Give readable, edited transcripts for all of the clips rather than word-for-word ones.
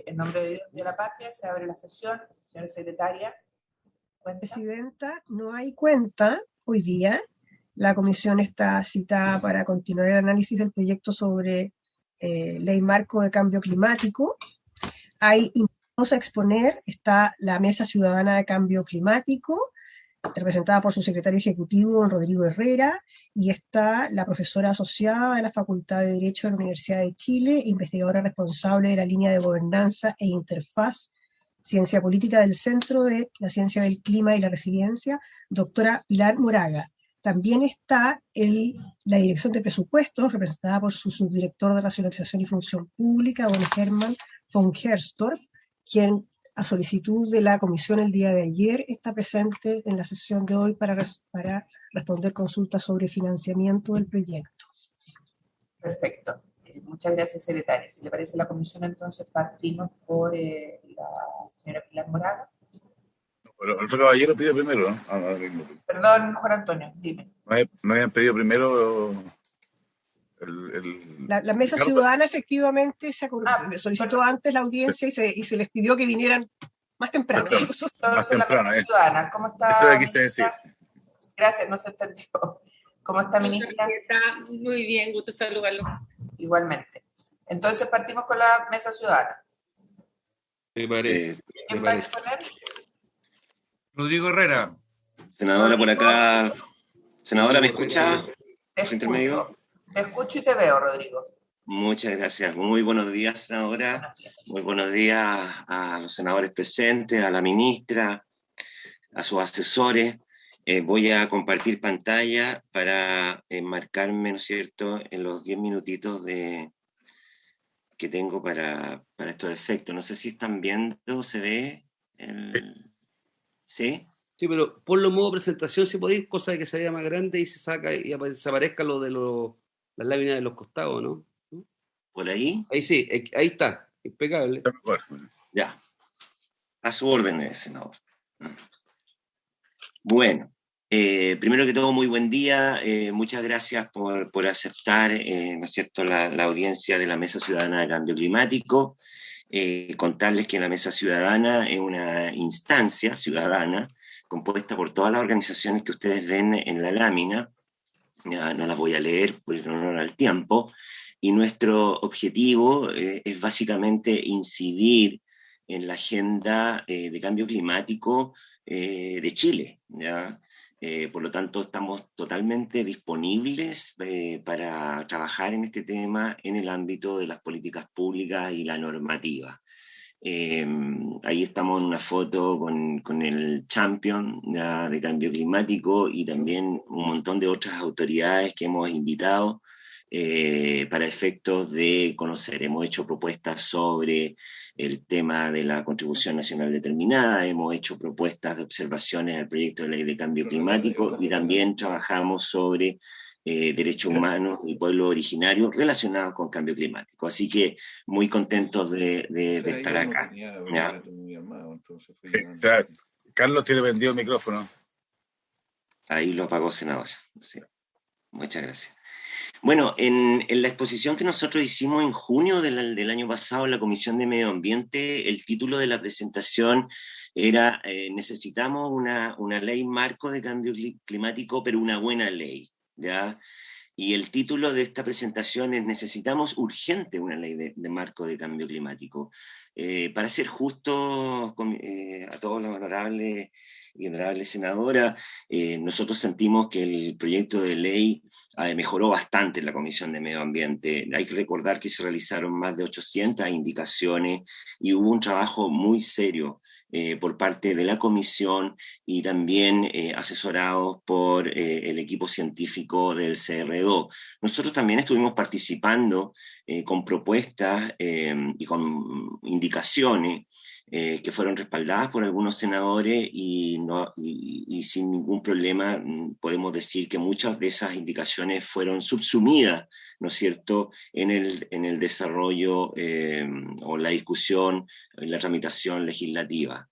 En nombre de Dios y de la patria se abre la sesión. Señora secretaria, ¿cuenta? Presidenta, no hay cuenta hoy día. La comisión está citada para continuar el análisis del proyecto sobre ley marco de cambio climático. Hay invitados a exponer, está la Mesa Ciudadana de Cambio Climático, representada por su secretario ejecutivo, don Rodrigo Herrera, y está la profesora asociada de la Facultad de Derecho de la Universidad de Chile, investigadora responsable de la línea de gobernanza e interfaz Ciencia Política del Centro de la Ciencia del Clima y la Resiliencia, doctora Pilar Moraga. También está la Dirección de Presupuestos, representada por su subdirector de Racionalización y Función Pública, don Hermann von Gersdorf, quien, a solicitud de la comisión el día de ayer, está presente en la sesión de hoy para responder consultas sobre financiamiento del proyecto. Perfecto. Muchas gracias, secretaria. Si le parece la comisión, entonces partimos por la señora Pilar Moraga. Pero el otro caballero pidió primero, ¿no? Perdón, Juan Antonio, dime. ¿No habían pedido primero La Mesa Ciudadana efectivamente solicitó antes la audiencia y se les pidió que vinieran más temprano. Entonces, más temprano, la Mesa Ciudadana, ¿cómo está? Esto le quise decir. Gracias, no se entendió. ¿Cómo está, ministra? Está muy bien, gusto saludarlo. Igualmente. Entonces partimos con la Mesa Ciudadana. Me parece. ¿Quién va a exponer? Rodrigo Herrera. Senadora por acá. Senadora, ¿me escucha? Te escucho y te veo, Rodrigo. Muchas gracias. Muy buenos días, senadora. Muy buenos días a los senadores presentes, a la ministra, a sus asesores. Voy a compartir pantalla para enmarcarme, ¿no es cierto?, en los 10 minutitos que tengo para estos efectos. No sé si están viendo, ¿se ve? ¿Sí? Sí, pero ponlo en modo presentación, si podéis, cosa de que se vea más grande y se saca y desaparezca lo de las láminas de los costados, ¿no? ¿Por ahí? Ahí sí, ahí está, impecable. Ya. A su orden, senador. Bueno, primero que todo, muy buen día. Muchas gracias por aceptar, ¿no es cierto?, la audiencia de la Mesa Ciudadana de Cambio Climático. Contarles que la Mesa Ciudadana es una instancia ciudadana compuesta por todas las organizaciones que ustedes ven en la lámina. Ya, no las voy a leer por el honor al tiempo. Y nuestro objetivo es básicamente incidir en la agenda de cambio climático de Chile, ¿ya? Por lo tanto, estamos totalmente disponibles para trabajar en este tema en el ámbito de las políticas públicas y la normativa. Ahí estamos en una foto con el champion de cambio climático y también un montón de otras autoridades que hemos invitado para efectos de conocer. Hemos hecho propuestas sobre el tema de la contribución nacional determinada, hemos hecho propuestas de observaciones al proyecto de ley de cambio climático y también trabajamos sobre derechos humanos y pueblos originarios relacionados con cambio climático. Así que muy contentos de estar acá. Carlos tiene vendido el micrófono. Ahí lo apagó, senador. Sí. Muchas gracias. Bueno, en la exposición que nosotros hicimos en junio del año pasado en la Comisión de Medio Ambiente, el título de la presentación era necesitamos una ley marco de cambio climático, pero una buena ley, ¿ya? Y el título de esta presentación es necesitamos urgente una ley de marco de cambio climático. Para ser justo a todos los honorables y honorables senadoras, nosotros sentimos que el proyecto de ley mejoró bastante en la Comisión de Medio Ambiente. Hay que recordar que se realizaron más de 800 indicaciones y hubo un trabajo muy serio por parte de la Comisión y también asesorados por el equipo científico del CR2. Nosotros también estuvimos participando con propuestas y con indicaciones que fueron respaldadas por algunos senadores y sin ningún problema podemos decir que muchas de esas indicaciones fueron subsumidas, ¿no es cierto?, en el desarrollo o la discusión, en la tramitación legislativa.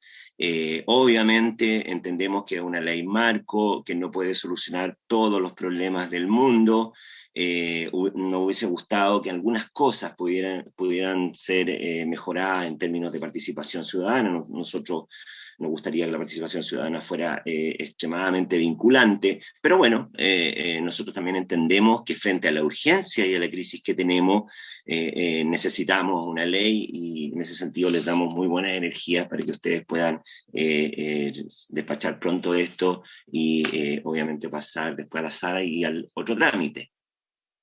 Obviamente entendemos que es una ley marco, que no puede solucionar todos los problemas del mundo, nos hubiese gustado que algunas cosas pudieran ser mejoradas en términos de participación ciudadana. Nosotros nos gustaría que la participación ciudadana fuera extremadamente vinculante, pero bueno, nosotros también entendemos que frente a la urgencia y a la crisis que tenemos, necesitamos una ley, y en ese sentido les damos muy buenas energías para que ustedes puedan despachar pronto esto y obviamente pasar después a la sala y al otro trámite.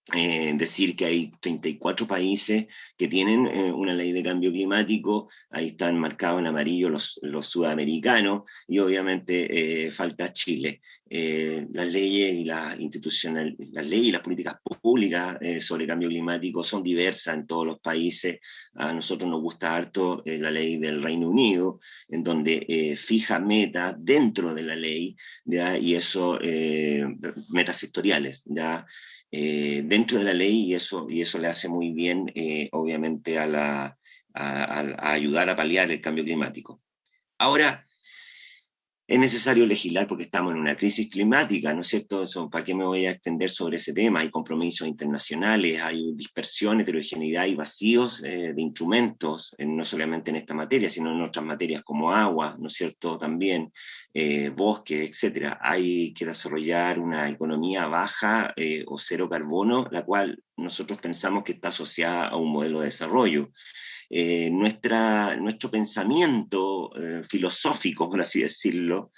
Decir que hay 34 países que tienen una ley de cambio climático, ahí están marcados en amarillo los sudamericanos, y obviamente falta Chile. Las leyes y las leyes y las políticas públicas sobre cambio climático son diversas en todos los países. A nosotros nos gusta harto la ley del Reino Unido, en donde fija metas dentro de la ley, ¿ya? Y eso, metas sectoriales, ¿ya? Dentro de la ley, y eso le hace muy bien, obviamente, a ayudar a paliar el cambio climático. Ahora, es necesario legislar porque estamos en una crisis climática, ¿no es cierto? ¿Para qué me voy a extender sobre ese tema? Hay compromisos internacionales, hay dispersión, heterogeneidad y vacíos de instrumentos, no solamente en esta materia, sino en otras materias como agua, ¿no es cierto? También bosque, etcétera. Hay que desarrollar una economía baja o cero carbono, la cual nosotros pensamos que está asociada a un modelo de desarrollo. Nuestro pensamiento filosófico, por así decirlo,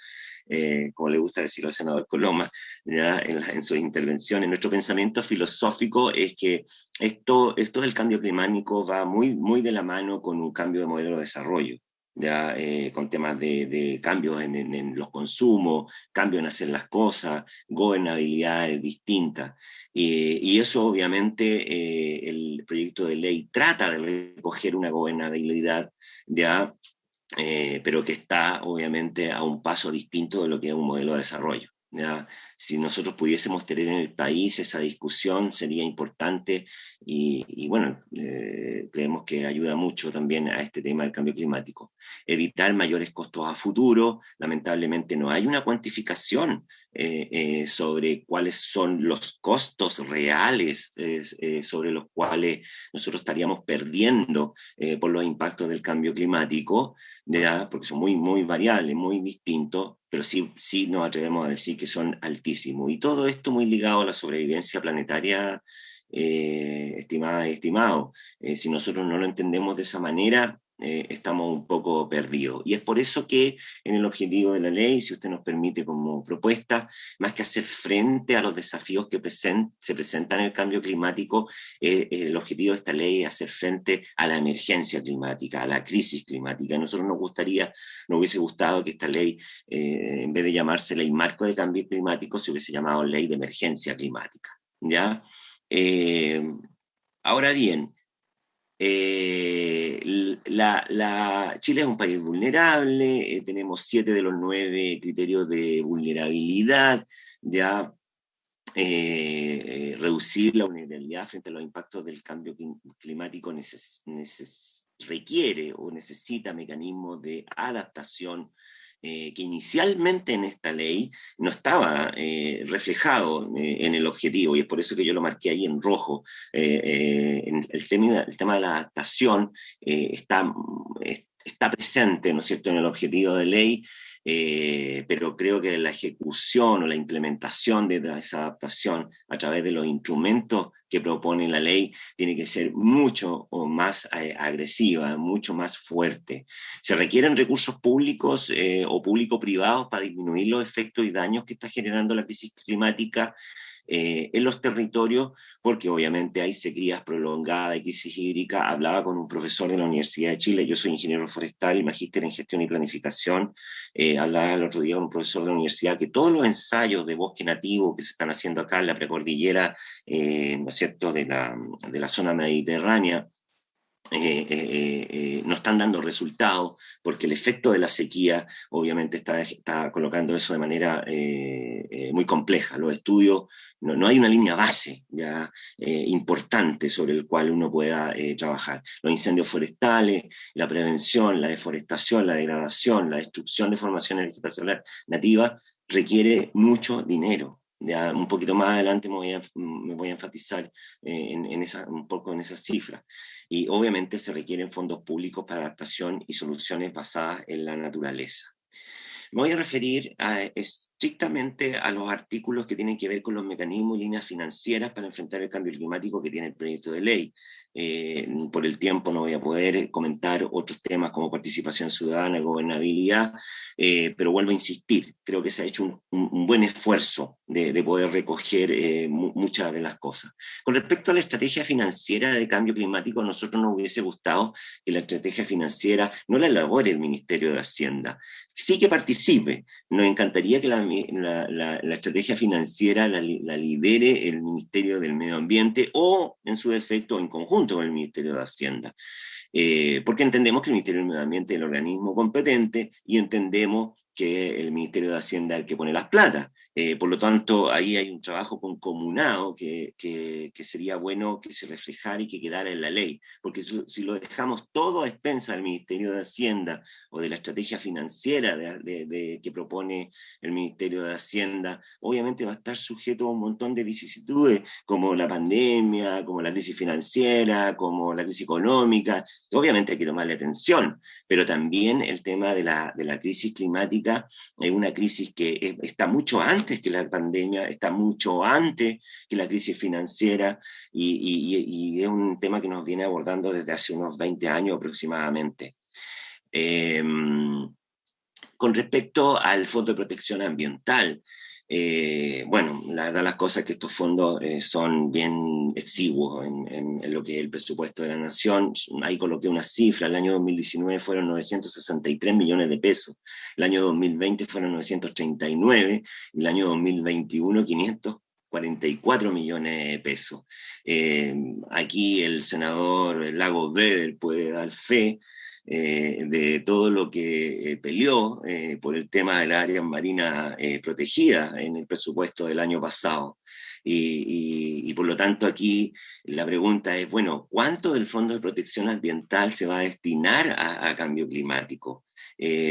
como le gusta decir al senador Coloma, ¿ya? En sus intervenciones, nuestro pensamiento filosófico es que esto del cambio climático va muy, muy de la mano con un cambio de modelo de desarrollo, ¿ya? Con temas de cambios en los consumos, cambio en hacer las cosas, gobernabilidades distintas. Y eso obviamente el proyecto de ley trata de recoger una gobernabilidad, ¿ya? Pero que está obviamente a un paso distinto de lo que es un modelo de desarrollo, ¿ya? Si nosotros pudiésemos tener en el país esa discusión sería importante, y bueno, creemos que ayuda mucho también a este tema del cambio climático. Evitar mayores costos a futuro. Lamentablemente no hay una cuantificación sobre cuáles son los costos reales sobre los cuales nosotros estaríamos perdiendo por los impactos del cambio climático, ¿ya? Porque son muy, muy variables, muy distintos, pero sí nos atrevemos a decir que son altísimos. Y todo esto muy ligado a la sobrevivencia planetaria, estimada y estimado. Si nosotros no lo entendemos de esa manera, estamos un poco perdidos. Y es por eso que en el objetivo de la ley, si usted nos permite como propuesta, más que hacer frente a los desafíos que se presentan en el cambio climático, el objetivo de esta ley es hacer frente a la emergencia climática, a la crisis climática. A nosotros nos hubiese gustado que esta ley, en vez de llamarse Ley Marco de Cambio Climático, se hubiese llamado Ley de Emergencia Climática, ¿ya? Ahora bien, Chile es un país vulnerable, tenemos 7 de los 9 criterios de vulnerabilidad, ya reducir la vulnerabilidad frente a los impactos del cambio climático requiere o necesita mecanismos de adaptación que inicialmente en esta ley no estaba reflejado en el objetivo, y es por eso que yo lo marqué ahí en rojo. El tema de la adaptación está presente, ¿no es cierto?, en el objetivo de ley, pero creo que la ejecución o la implementación de esa adaptación a través de los instrumentos que propone la ley tiene que ser mucho más agresiva, mucho más fuerte. Se requieren recursos públicos o público-privados para disminuir los efectos y daños que está generando la crisis climática en los territorios, porque obviamente hay sequías prolongadas y crisis hídrica. Hablaba con un profesor de la Universidad de Chile, yo soy ingeniero forestal y magíster en gestión y planificación, hablaba el otro día con un profesor de la universidad que todos los ensayos de bosque nativo que se están haciendo acá en la precordillera, ¿no es cierto?, de la zona mediterránea, no están dando resultados, porque el efecto de la sequía obviamente está colocando eso de manera muy compleja. Los estudios, no hay una línea base ya importante sobre el cual uno pueda trabajar. Los incendios forestales, la prevención, la deforestación, la degradación, la destrucción de formaciones vegetales nativas requiere mucho dinero. Ya un poquito más adelante me voy a enfatizar un poco en esas cifras. Y obviamente se requieren fondos públicos para adaptación y soluciones basadas en la naturaleza. Me voy a referir estrictamente a los artículos que tienen que ver con los mecanismos y líneas financieras para enfrentar el cambio climático que tiene el proyecto de ley. Por el tiempo no voy a poder comentar otros temas como participación ciudadana, gobernabilidad, pero vuelvo a insistir, creo que se ha hecho un buen esfuerzo de poder recoger muchas de las cosas. Con respecto a la estrategia financiera de cambio climático, a nosotros nos hubiese gustado que la estrategia financiera no la elabore el Ministerio de Hacienda, sí que participe. Nos encantaría que la estrategia financiera la lidere el Ministerio del Medio Ambiente o, en su defecto, en conjunto con el Ministerio de Hacienda. Porque entendemos que el Ministerio del Medio Ambiente es el organismo competente y entendemos que el Ministerio de Hacienda es el que pone las plata. Por lo tanto, ahí hay un trabajo concomunado que sería bueno que se reflejara y que quedara en la ley, porque si lo dejamos todo a expensas del Ministerio de Hacienda o de la estrategia financiera que propone el Ministerio de Hacienda, obviamente va a estar sujeto a un montón de vicisitudes, como la pandemia, como la crisis financiera, como la crisis económica. Obviamente hay que tomarle atención, pero también el tema de la crisis climática es una crisis que está mucho antes que la pandemia, está mucho antes que la crisis financiera, y es un tema que nos viene abordando desde hace unos 20 años aproximadamente. Con respecto al Fondo de Protección Ambiental, bueno, la verdad las cosas es que estos fondos son bien exiguos en lo que es el presupuesto de la Nación. Ahí coloqué una cifra: el año 2019 fueron 963 millones de pesos, el año 2020 fueron 939, y el año 2021 544 millones de pesos. Aquí el senador Lagos Weber puede dar fe de todo lo que peleó por el tema del área marina protegida en el presupuesto del año pasado. Y por lo tanto aquí la pregunta es, bueno, ¿cuánto del Fondo de Protección Ambiental se va a destinar a cambio climático?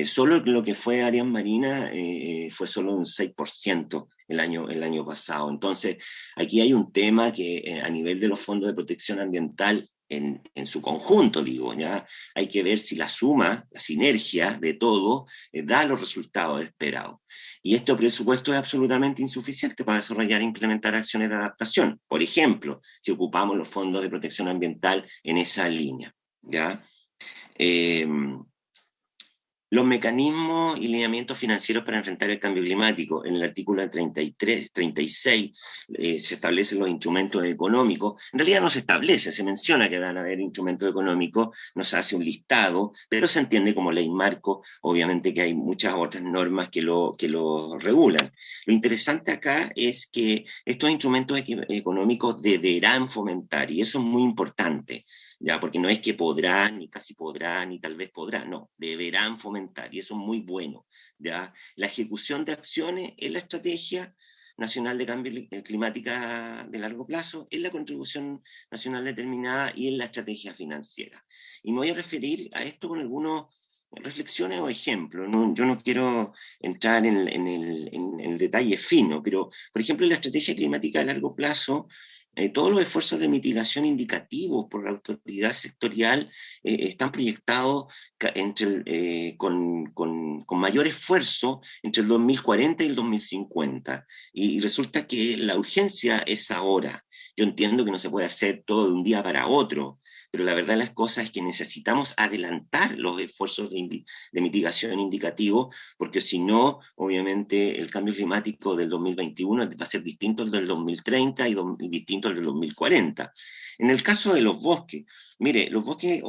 Solo lo que fue área marina fue solo un 6% el año pasado. Entonces aquí hay un tema que a nivel de los fondos de protección ambiental, en su conjunto, digo, ¿ya? Hay que ver si la suma, la sinergia de todo, da los resultados esperados. Y este presupuesto es absolutamente insuficiente para desarrollar e implementar acciones de adaptación. Por ejemplo, si ocupamos los fondos de protección ambiental en esa línea, ¿ya? Los mecanismos y lineamientos financieros para enfrentar el cambio climático. En el artículo 36 se establecen los instrumentos económicos. En realidad no se establece, se menciona que van a haber instrumentos económicos, no se hace un listado, pero se entiende como ley marco. Obviamente que hay muchas otras normas que lo regulan. Lo interesante acá es que estos instrumentos económicos deberán fomentar, y eso es muy importante, ya, porque no es que podrán, ni casi podrán, ni tal vez podrán, no, deberán fomentar, y eso es muy bueno, ya. La ejecución de acciones en la Estrategia Nacional de Cambio Climática de Largo Plazo, en la Contribución Nacional Determinada y en la Estrategia Financiera. Y me voy a referir a esto con algunas reflexiones o ejemplos. Yo no quiero entrar en el detalle fino, pero, por ejemplo, en la Estrategia Climática de Largo Plazo, todos los esfuerzos de mitigación indicativos por la autoridad sectorial están proyectados con mayor esfuerzo entre el 2040 y el 2050. Y resulta que la urgencia es ahora. Yo entiendo que no se puede hacer todo de un día para otro, pero la verdad de las cosas es que necesitamos adelantar los esfuerzos de mitigación indicativo, porque si no, obviamente el cambio climático del 2021 va a ser distinto al del 2030 y distinto al del 2040. En el caso de los bosques, mire, los bosques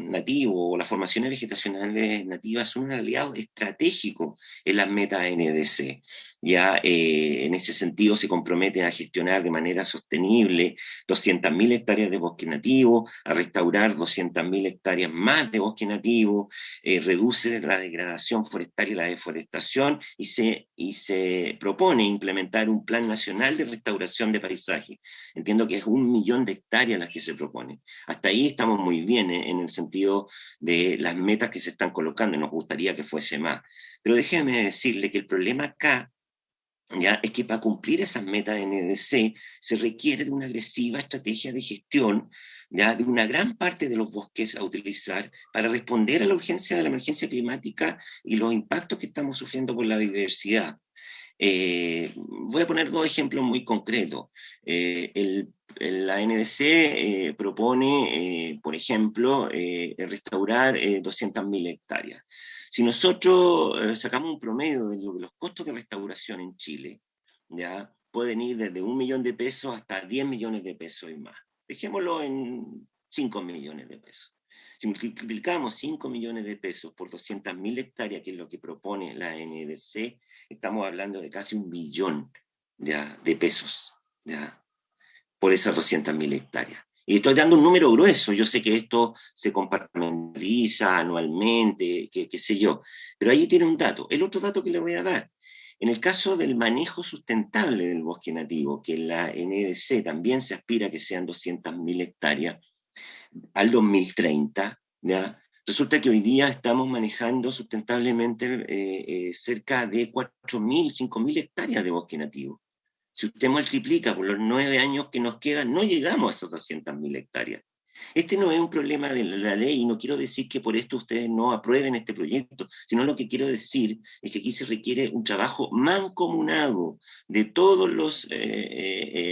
nativos o las formaciones vegetacionales nativas son un aliado estratégico en las metas NDC. Ya en ese sentido se comprometen a gestionar de manera sostenible 200.000 hectáreas de bosque nativo, a restaurar 200.000 hectáreas más de bosque nativo, reduce la degradación forestal y la deforestación, y se propone implementar un plan nacional de restauración de paisaje. Entiendo que es 1 millón de hectáreas las que se proponen. Hasta ahí estamos muy bien en el sentido de las metas que se están colocando, y nos gustaría que fuese más. Pero déjeme decirle que el problema acá ¿ya? Es que para cumplir esas metas de NDC se requiere de una agresiva estrategia de gestión, ¿ya? De una gran parte de los bosques a utilizar para responder a la urgencia de la emergencia climática y los impactos que estamos sufriendo por la biodiversidad. Voy a poner dos ejemplos muy concretos. La NDC propone, por ejemplo, restaurar 200.000 hectáreas. Si nosotros sacamos un promedio de los costos de restauración en Chile, ¿ya? Pueden ir desde 1 millón de pesos hasta 10 millones de pesos y más. Dejémoslo en 5 millones de pesos. Si multiplicamos 5 millones de pesos por 200.000 hectáreas, que es lo que propone la NDC, estamos hablando de casi 1 billón ¿ya? De pesos, ¿ya? Por esas 200.000 hectáreas. Y estoy dando un número grueso, yo sé que esto se compartimentaliza anualmente, qué sé yo, pero ahí tiene un dato. El otro dato que le voy a dar, en el caso del manejo sustentable del bosque nativo, que en la NDC también se aspira a que sean 200.000 hectáreas, al 2030, ¿ya? Resulta que hoy día estamos manejando sustentablemente cerca de 4.000, 5.000 hectáreas de bosque nativo. Si usted multiplica por los 9 años que nos quedan, no llegamos a esas 200.000 hectáreas. Este no es un problema de la ley, y no quiero decir que por esto ustedes no aprueben este proyecto, sino lo que quiero decir es que aquí se requiere un trabajo mancomunado de todos los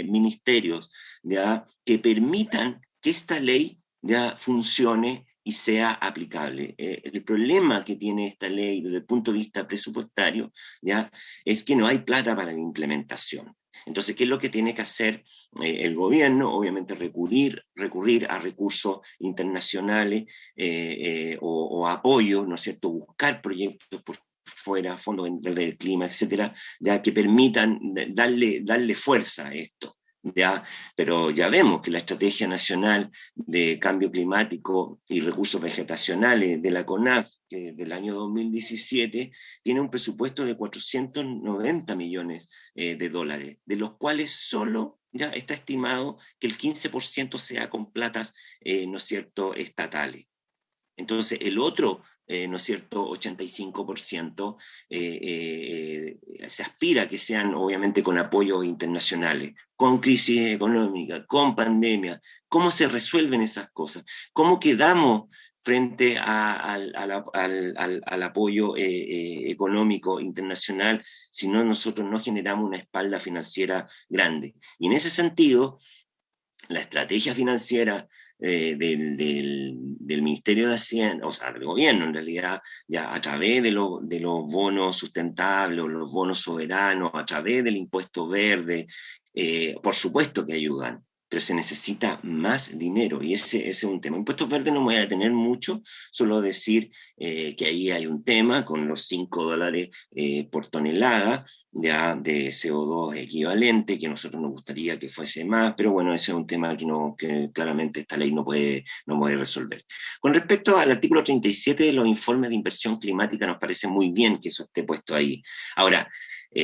ministerios, ¿ya? Que permitan que esta ley ya funcione y sea aplicable. El problema que tiene esta ley desde el punto de vista presupuestario, ¿ya? Es que no hay plata para la implementación. Entonces, ¿qué es lo que tiene que hacer el gobierno? Obviamente recurrir a recursos internacionales o apoyo, ¿no es cierto? Buscar proyectos por fuera, Fondo Verde del Clima, etcétera, ya que permitan darle fuerza a esto. ¿Ya? Pero ya vemos que la Estrategia Nacional de Cambio Climático y Recursos Vegetacionales de la CONAF, que del año 2017, tiene un presupuesto de 490 millones de dólares, de los cuales solo ya está estimado que el 15% sea con platas, ¿no es cierto?, estatales. Entonces, el otro, ¿no es cierto?, 85% se aspira a que sean, obviamente, con apoyos internacionales, con crisis económica, con pandemia. ¿Cómo se resuelven esas cosas? ¿Cómo quedamos frente al apoyo económico internacional si no nosotros no generamos una espalda financiera grande? Y en ese sentido, la estrategia financiera del Ministerio de Hacienda, o sea, del gobierno en realidad, ya a través de los bonos sustentables o los bonos soberanos, a través del impuesto verde, por supuesto que ayudan, pero se necesita más dinero y ese es un tema. Impuestos verdes no me voy a detener mucho, solo decir que ahí hay un tema con los $5 por tonelada ya de CO2 equivalente, que a nosotros nos gustaría que fuese más, pero bueno, ese es un tema que claramente esta ley no puede resolver. Con respecto al artículo 37 de los informes de inversión climática, nos parece muy bien que eso esté puesto ahí. Ahora,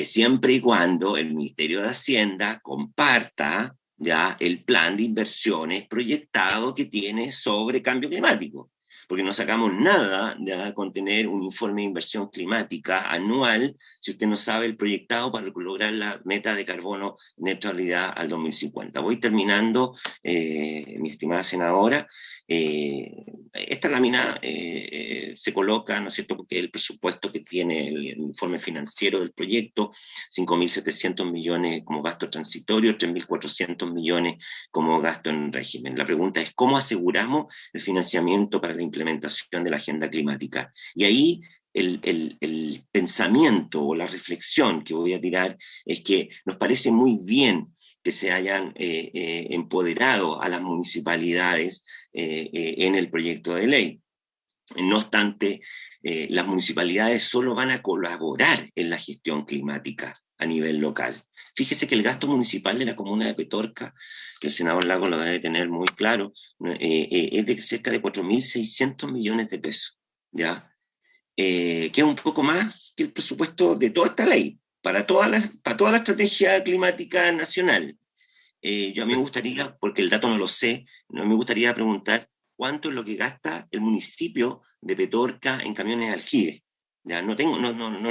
siempre y cuando el Ministerio de Hacienda comparta ya el plan de inversiones proyectado que tiene sobre cambio climático, porque no sacamos nada de con tener un informe de inversión climática anual si usted no sabe el proyectado para lograr la meta de carbono neutralidad al 2050. Voy terminando, mi estimada senadora. Esta lámina se coloca, ¿no es cierto?, porque el presupuesto que tiene el informe financiero del proyecto, 5.700 millones como gasto transitorio, 3.400 millones como gasto en régimen. La pregunta es, ¿cómo aseguramos el financiamiento para la implementación de la agenda climática? Y ahí el pensamiento o la reflexión que voy a tirar es que nos parece muy bien que se hayan empoderado a las municipalidades en el proyecto de ley. No obstante, las municipalidades solo van a colaborar en la gestión climática a nivel local. Fíjese que el gasto municipal de la comuna de Petorca, que el senador Lago lo debe tener muy claro, es de cerca de 4.600 millones de pesos, ¿ya? Que es un poco más que el presupuesto de toda esta ley, para toda la estrategia climática nacional. Yo a mí me gustaría, porque el dato no lo sé, me gustaría preguntar cuánto es lo que gasta el municipio de Petorca en camiones de aljibe, Ya no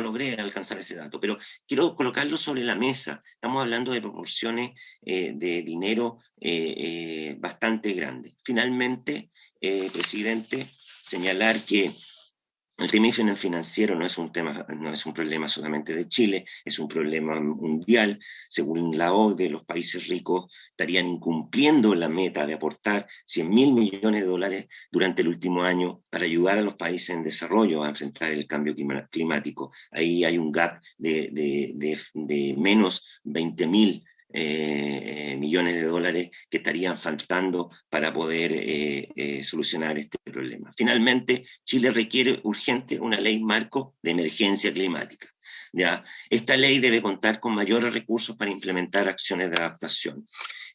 logré alcanzar ese dato, pero quiero colocarlo sobre la mesa. Estamos hablando de proporciones de dinero bastante grandes. Finalmente, presidente, señalar que el tema financiero no es un problema solamente de Chile, es un problema mundial. Según la OCDE, los países ricos estarían incumpliendo la meta de aportar 100.000 millones de dólares durante el último año para ayudar a los países en desarrollo a enfrentar el cambio climático. Ahí hay un gap de menos 20.000 millones de dólares que estarían faltando para poder solucionar este problema. Finalmente, Chile requiere urgente una ley marco de emergencia climática. ¿Ya? Esta ley debe contar con mayores recursos para implementar acciones de adaptación.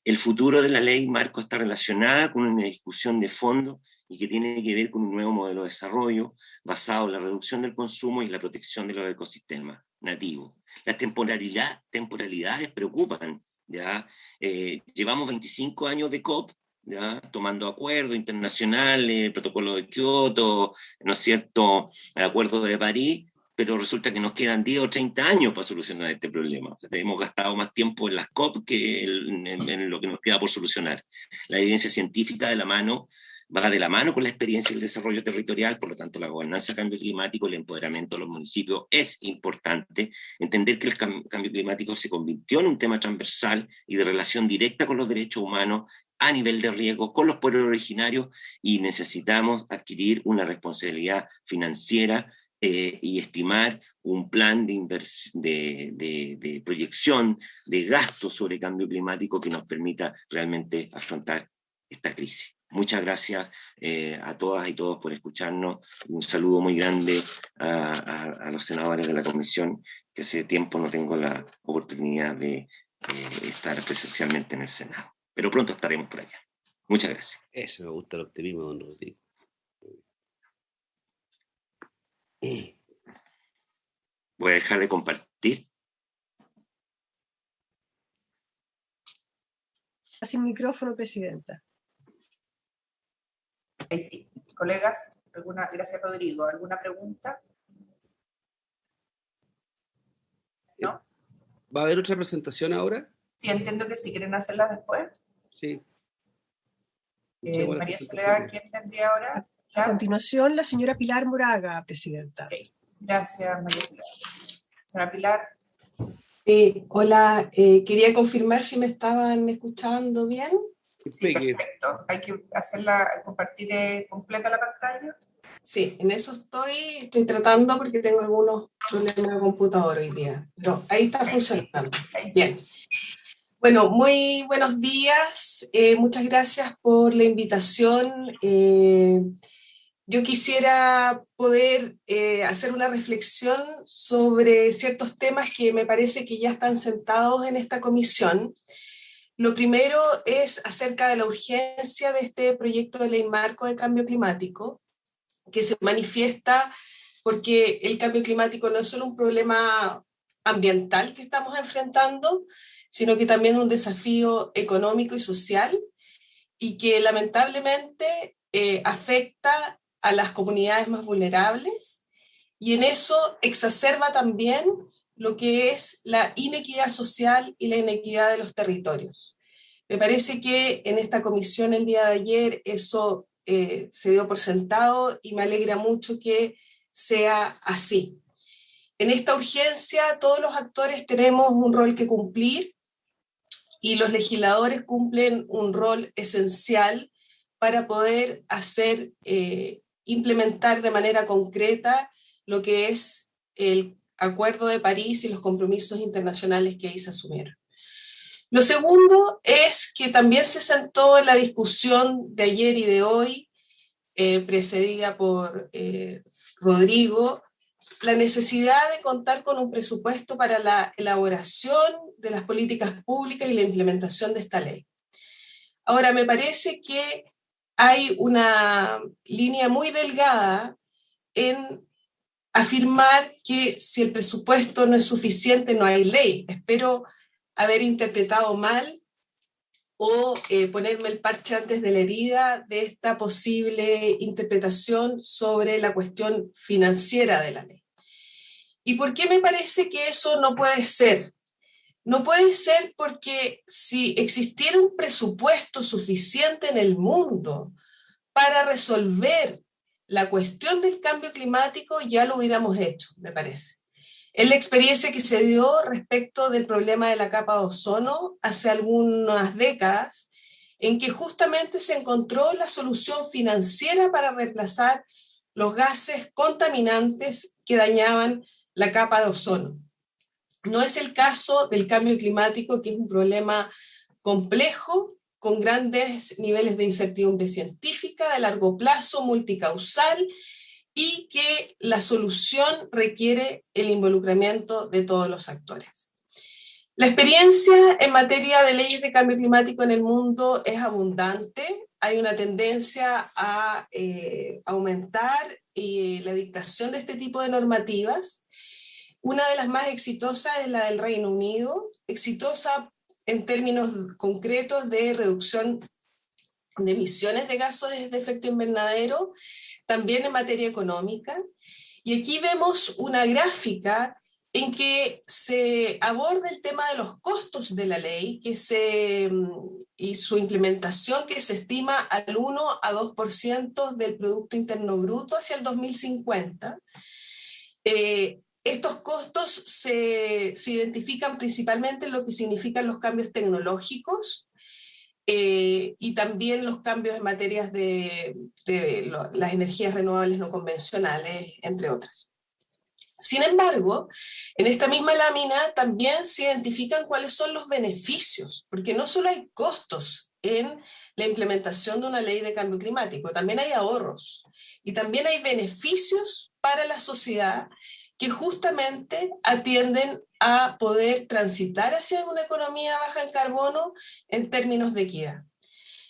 El futuro de la ley marco está relacionada con una discusión de fondo y que tiene que ver con un nuevo modelo de desarrollo basado en la reducción del consumo y la protección de los ecosistemas nativos. Las temporalidades preocupan. ¿Ya? Llevamos 25 años de COP, ¿ya? Tomando acuerdos internacionales, el protocolo de Kioto, ¿no es cierto?, el acuerdo de París, pero resulta que nos quedan 10 o 30 años para solucionar este problema. O sea, hemos gastado más tiempo en las COP que en lo que nos queda por solucionar. La evidencia científica va de la mano con la experiencia y el desarrollo territorial, por lo tanto la gobernanza, cambio climático, el empoderamiento de los municipios es importante. Entender que el cambio climático se convirtió en un tema transversal y de relación directa con los derechos humanos a nivel de riesgo con los pueblos originarios, y necesitamos adquirir una responsabilidad financiera y estimar un plan de proyección de gastos sobre cambio climático que nos permita realmente afrontar esta crisis. Muchas gracias a todas y todos por escucharnos. Un saludo muy grande a los senadores de la comisión, que hace tiempo no tengo la oportunidad de estar presencialmente en el Senado. Pero pronto estaremos por allá. Muchas gracias. Eso, me gusta el optimismo, don Rodrigo. Voy a dejar de compartir. Sin micrófono, presidenta. Ahí sí. Colegas, gracias Rodrigo. ¿Alguna pregunta? ¿No? ¿Va a haber otra presentación ahora? Sí, entiendo que sí. ¿Quieren hacerla después? Sí. María Soledad, ¿quién tendría ahora? A continuación, la señora Pilar Moraga, presidenta. Okay. Gracias, María Soledad. Señora Pilar. Hola, quería confirmar si me estaban escuchando bien. Sí, perfecto. Hay que compartir completa la pantalla. Sí, en eso estoy tratando porque tengo algunos problemas de computador hoy día, pero ahí está funcionando. Ahí sí. Bien. Bueno, muy buenos días. Muchas gracias por la invitación. Yo quisiera poder hacer una reflexión sobre ciertos temas que me parece que ya están sentados en esta comisión. Lo primero es acerca de la urgencia de este proyecto de ley marco de cambio climático, que se manifiesta porque el cambio climático no es solo un problema ambiental que estamos enfrentando, sino que también un desafío económico y social, y que lamentablemente afecta a las comunidades más vulnerables, y en eso exacerba también lo que es la inequidad social y la inequidad de los territorios. Me parece que en esta comisión el día de ayer eso se dio por sentado y me alegra mucho que sea así. En esta urgencia todos los actores tenemos un rol que cumplir y los legisladores cumplen un rol esencial para poder implementar de manera concreta lo que es el Acuerdo de París y los compromisos internacionales que ahí se asumieron. Lo segundo es que también se sentó en la discusión de ayer y de hoy, precedida por Rodrigo, la necesidad de contar con un presupuesto para la elaboración de las políticas públicas y la implementación de esta ley. Ahora, me parece que hay una línea muy delgada en afirmar que si el presupuesto no es suficiente, no hay ley. Espero haber interpretado mal o ponerme el parche antes de la herida de esta posible interpretación sobre la cuestión financiera de la ley. ¿Y por qué me parece que eso no puede ser? No puede ser porque si existiera un presupuesto suficiente en el mundo para resolver la cuestión del cambio climático, ya lo hubiéramos hecho, me parece. Es la experiencia que se dio respecto del problema de la capa de ozono hace algunas décadas, en que justamente se encontró la solución financiera para reemplazar los gases contaminantes que dañaban la capa de ozono. No es el caso del cambio climático, que es un problema complejo, con grandes niveles de incertidumbre científica, de largo plazo, multicausal, y que la solución requiere el involucramiento de todos los actores. La experiencia en materia de leyes de cambio climático en el mundo es abundante. Hay una tendencia a aumentar la dictación de este tipo de normativas. Una de las más exitosas es la del Reino Unido, exitosa en términos concretos de reducción de emisiones de gases de efecto invernadero, también en materia económica. Y aquí vemos una gráfica en que se aborda el tema de los costos de la ley y su implementación, que se estima al 1 a 2% del Producto Interno Bruto hacia el 2050. Estos costos se identifican principalmente en lo que significan los cambios tecnológicos y también los cambios en materias de las energías renovables no convencionales, entre otras. Sin embargo, en esta misma lámina también se identifican cuáles son los beneficios, porque no solo hay costos en la implementación de una ley de cambio climático, también hay ahorros y también hay beneficios para la sociedad que justamente atienden a poder transitar hacia una economía baja en carbono en términos de equidad.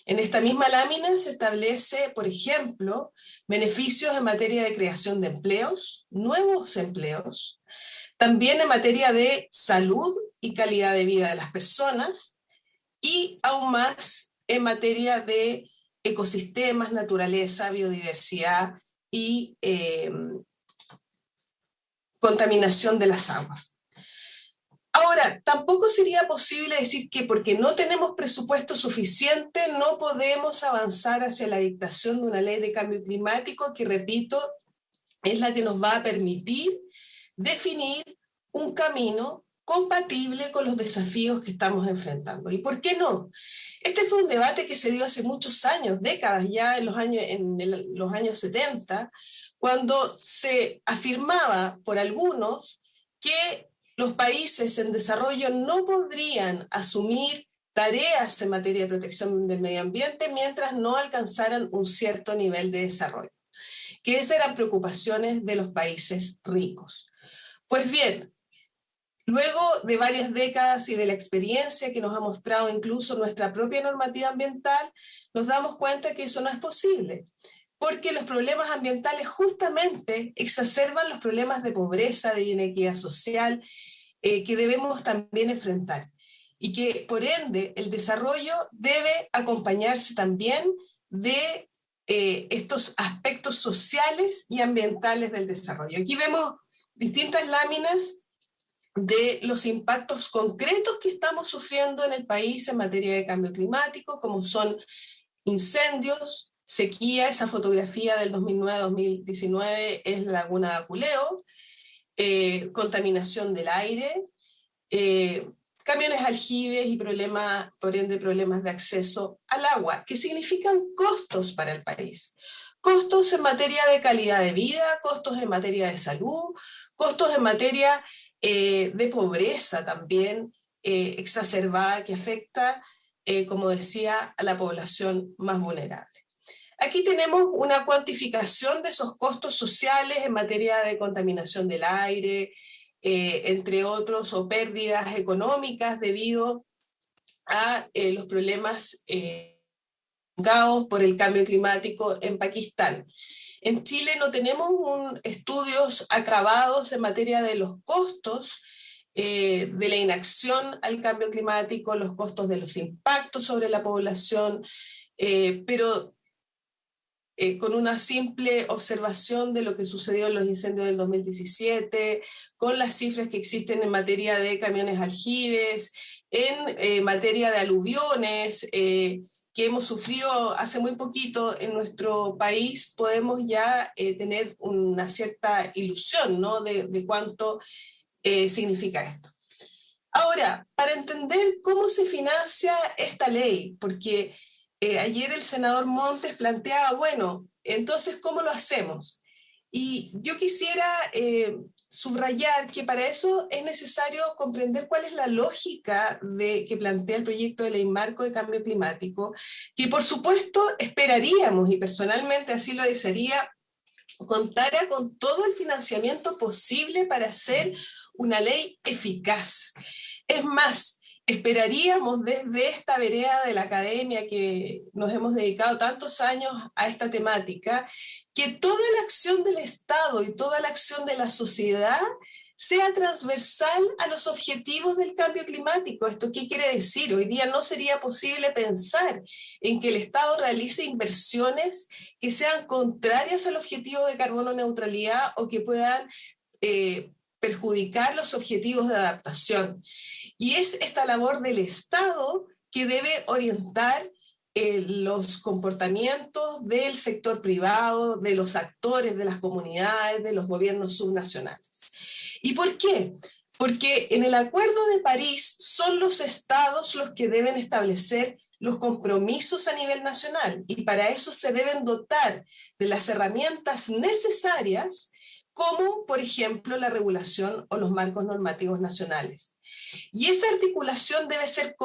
En esta misma lámina se establece, por ejemplo, beneficios en materia de creación de empleos, nuevos empleos, también en materia de salud y calidad de vida de las personas, y aún más en materia de ecosistemas, naturaleza, biodiversidad y contaminación de las aguas. Ahora, tampoco sería posible decir que porque no tenemos presupuesto suficiente no podemos avanzar hacia la dictación de una ley de cambio climático que, repito, es la que nos va a permitir definir un camino compatible con los desafíos que estamos enfrentando. ¿Y por qué no? Este fue un debate que se dio hace muchos años, décadas ya, en los años 70, cuando se afirmaba por algunos que los países en desarrollo no podrían asumir tareas en materia de protección del medio ambiente mientras no alcanzaran un cierto nivel de desarrollo, que esas eran preocupaciones de los países ricos. Pues bien, luego de varias décadas y de la experiencia que nos ha mostrado incluso nuestra propia normativa ambiental, nos damos cuenta que eso no es posible, porque los problemas ambientales justamente exacerban los problemas de pobreza, de inequidad social, que debemos también enfrentar. Y que, por ende, el desarrollo debe acompañarse también de estos aspectos sociales y ambientales del desarrollo. Aquí vemos distintas láminas de los impactos concretos que estamos sufriendo en el país en materia de cambio climático, como son incendios, sequía. Esa fotografía del 2009-2019 es la laguna de Aculeo, contaminación del aire, camiones aljibes y problemas, por ende, problemas de acceso al agua, que significan costos para el país. Costos en materia de calidad de vida, costos en materia de salud, costos en materia de pobreza también exacerbada, que afecta, como decía, a la población más vulnerable. Aquí tenemos una cuantificación de esos costos sociales en materia de contaminación del aire, entre otros, o pérdidas económicas debido a los problemas provocados por el cambio climático en Pakistán. En Chile no tenemos estudios acabados en materia de los costos de la inacción al cambio climático, los costos de los impactos sobre la población, pero con una simple observación de lo que sucedió en los incendios del 2017, con las cifras que existen en materia de camiones aljibes, en materia de aluviones, que hemos sufrido hace muy poquito en nuestro país, podemos ya tener una cierta ilusión, ¿no?, de cuánto significa esto. Ahora, para entender cómo se financia esta ley, porque ayer el senador Montes planteaba, bueno, entonces, ¿cómo lo hacemos? Y yo quisiera subrayar que para eso es necesario comprender cuál es la lógica que plantea el proyecto de ley marco de cambio climático, que por supuesto esperaríamos, y personalmente así lo desearía, contara con todo el financiamiento posible para hacer una ley eficaz. Es más, esperaríamos desde esta vereda de la academia que nos hemos dedicado tantos años a esta temática, que toda la acción del Estado y toda la acción de la sociedad sea transversal a los objetivos del cambio climático. ¿Esto qué quiere decir? Hoy día no sería posible pensar en que el Estado realice inversiones que sean contrarias al objetivo de carbono neutralidad o que puedan perjudicar los objetivos de adaptación. Y es esta labor del Estado que debe orientar los comportamientos del sector privado, de los actores, de las comunidades, de los gobiernos subnacionales. ¿Y por qué? Porque en el Acuerdo de París son los estados los que deben establecer los compromisos a nivel nacional, y para eso se deben dotar de las herramientas necesarias, como por ejemplo la regulación o los marcos normativos nacionales. Y esa articulación debe ser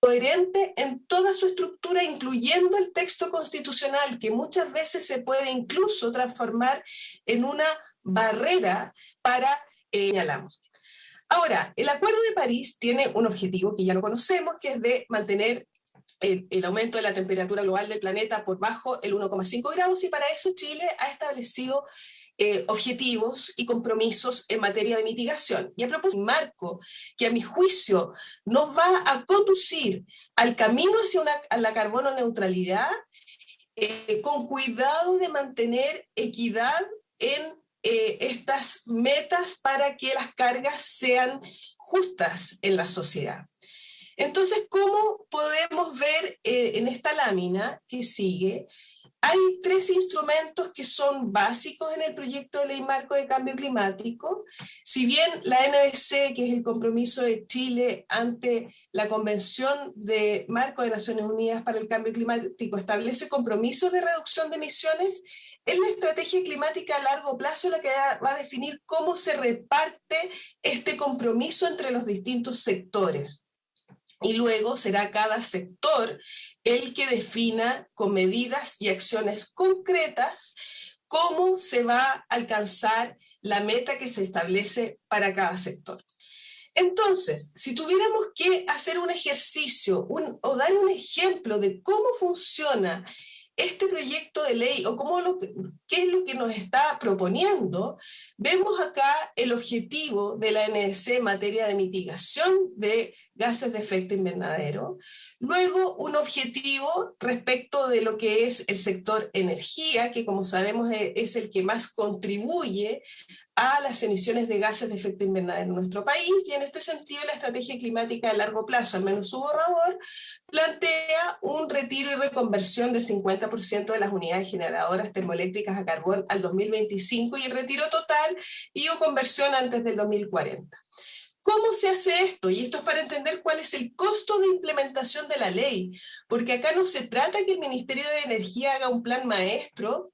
coherente en toda su estructura, incluyendo el texto constitucional, que muchas veces se puede incluso transformar en una barrera para señalamos. Ahora, el Acuerdo de París tiene un objetivo que ya lo conocemos, que es de mantener el aumento de la temperatura global del planeta por bajo el 1,5 grados, y para eso Chile ha establecido objetivos y compromisos en materia de mitigación. Y a propósito, un marco que a mi juicio nos va a conducir al camino hacia la carbono neutralidad, con cuidado de mantener equidad en estas metas para que las cargas sean justas en la sociedad. Entonces, ¿cómo podemos ver en esta lámina que sigue? Hay 3 instrumentos que son básicos en el proyecto de ley marco de cambio climático. Si bien la NDC, que es el compromiso de Chile ante la Convención de Marco de Naciones Unidas para el Cambio Climático, establece compromisos de reducción de emisiones, es la estrategia climática a largo plazo la que va a definir cómo se reparte este compromiso entre los distintos sectores. Y luego será cada sector el que defina con medidas y acciones concretas cómo se va a alcanzar la meta que se establece para cada sector. Entonces, si tuviéramos que hacer un ejercicio o dar un ejemplo de cómo funciona este proyecto de ley o qué es lo que nos está proponiendo, vemos acá el objetivo de la NDC en materia de mitigación de gases de efecto invernadero, luego un objetivo respecto de lo que es el sector energía, que como sabemos es el que más contribuye a las emisiones de gases de efecto invernadero en nuestro país, y en este sentido la estrategia climática de largo plazo, al menos su borrador, plantea un retiro y reconversión del 50% de las unidades generadoras termoeléctricas a carbón al 2025 y el retiro total y o conversión antes del 2040. ¿Cómo se hace esto? Y esto es para entender cuál es el costo de implementación de la ley, porque acá no se trata que el Ministerio de Energía haga un plan maestro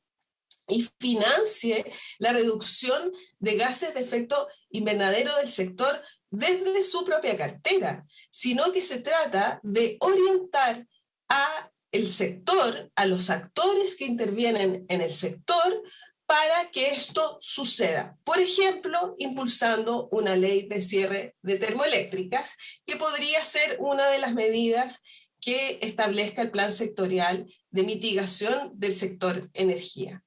y financie la reducción de gases de efecto invernadero del sector desde su propia cartera, sino que se trata de orientar a el sector, a los actores que intervienen en el sector, para que esto suceda. Por ejemplo, impulsando una ley de cierre de termoeléctricas, que podría ser una de las medidas que establezca el plan sectorial de mitigación del sector energía.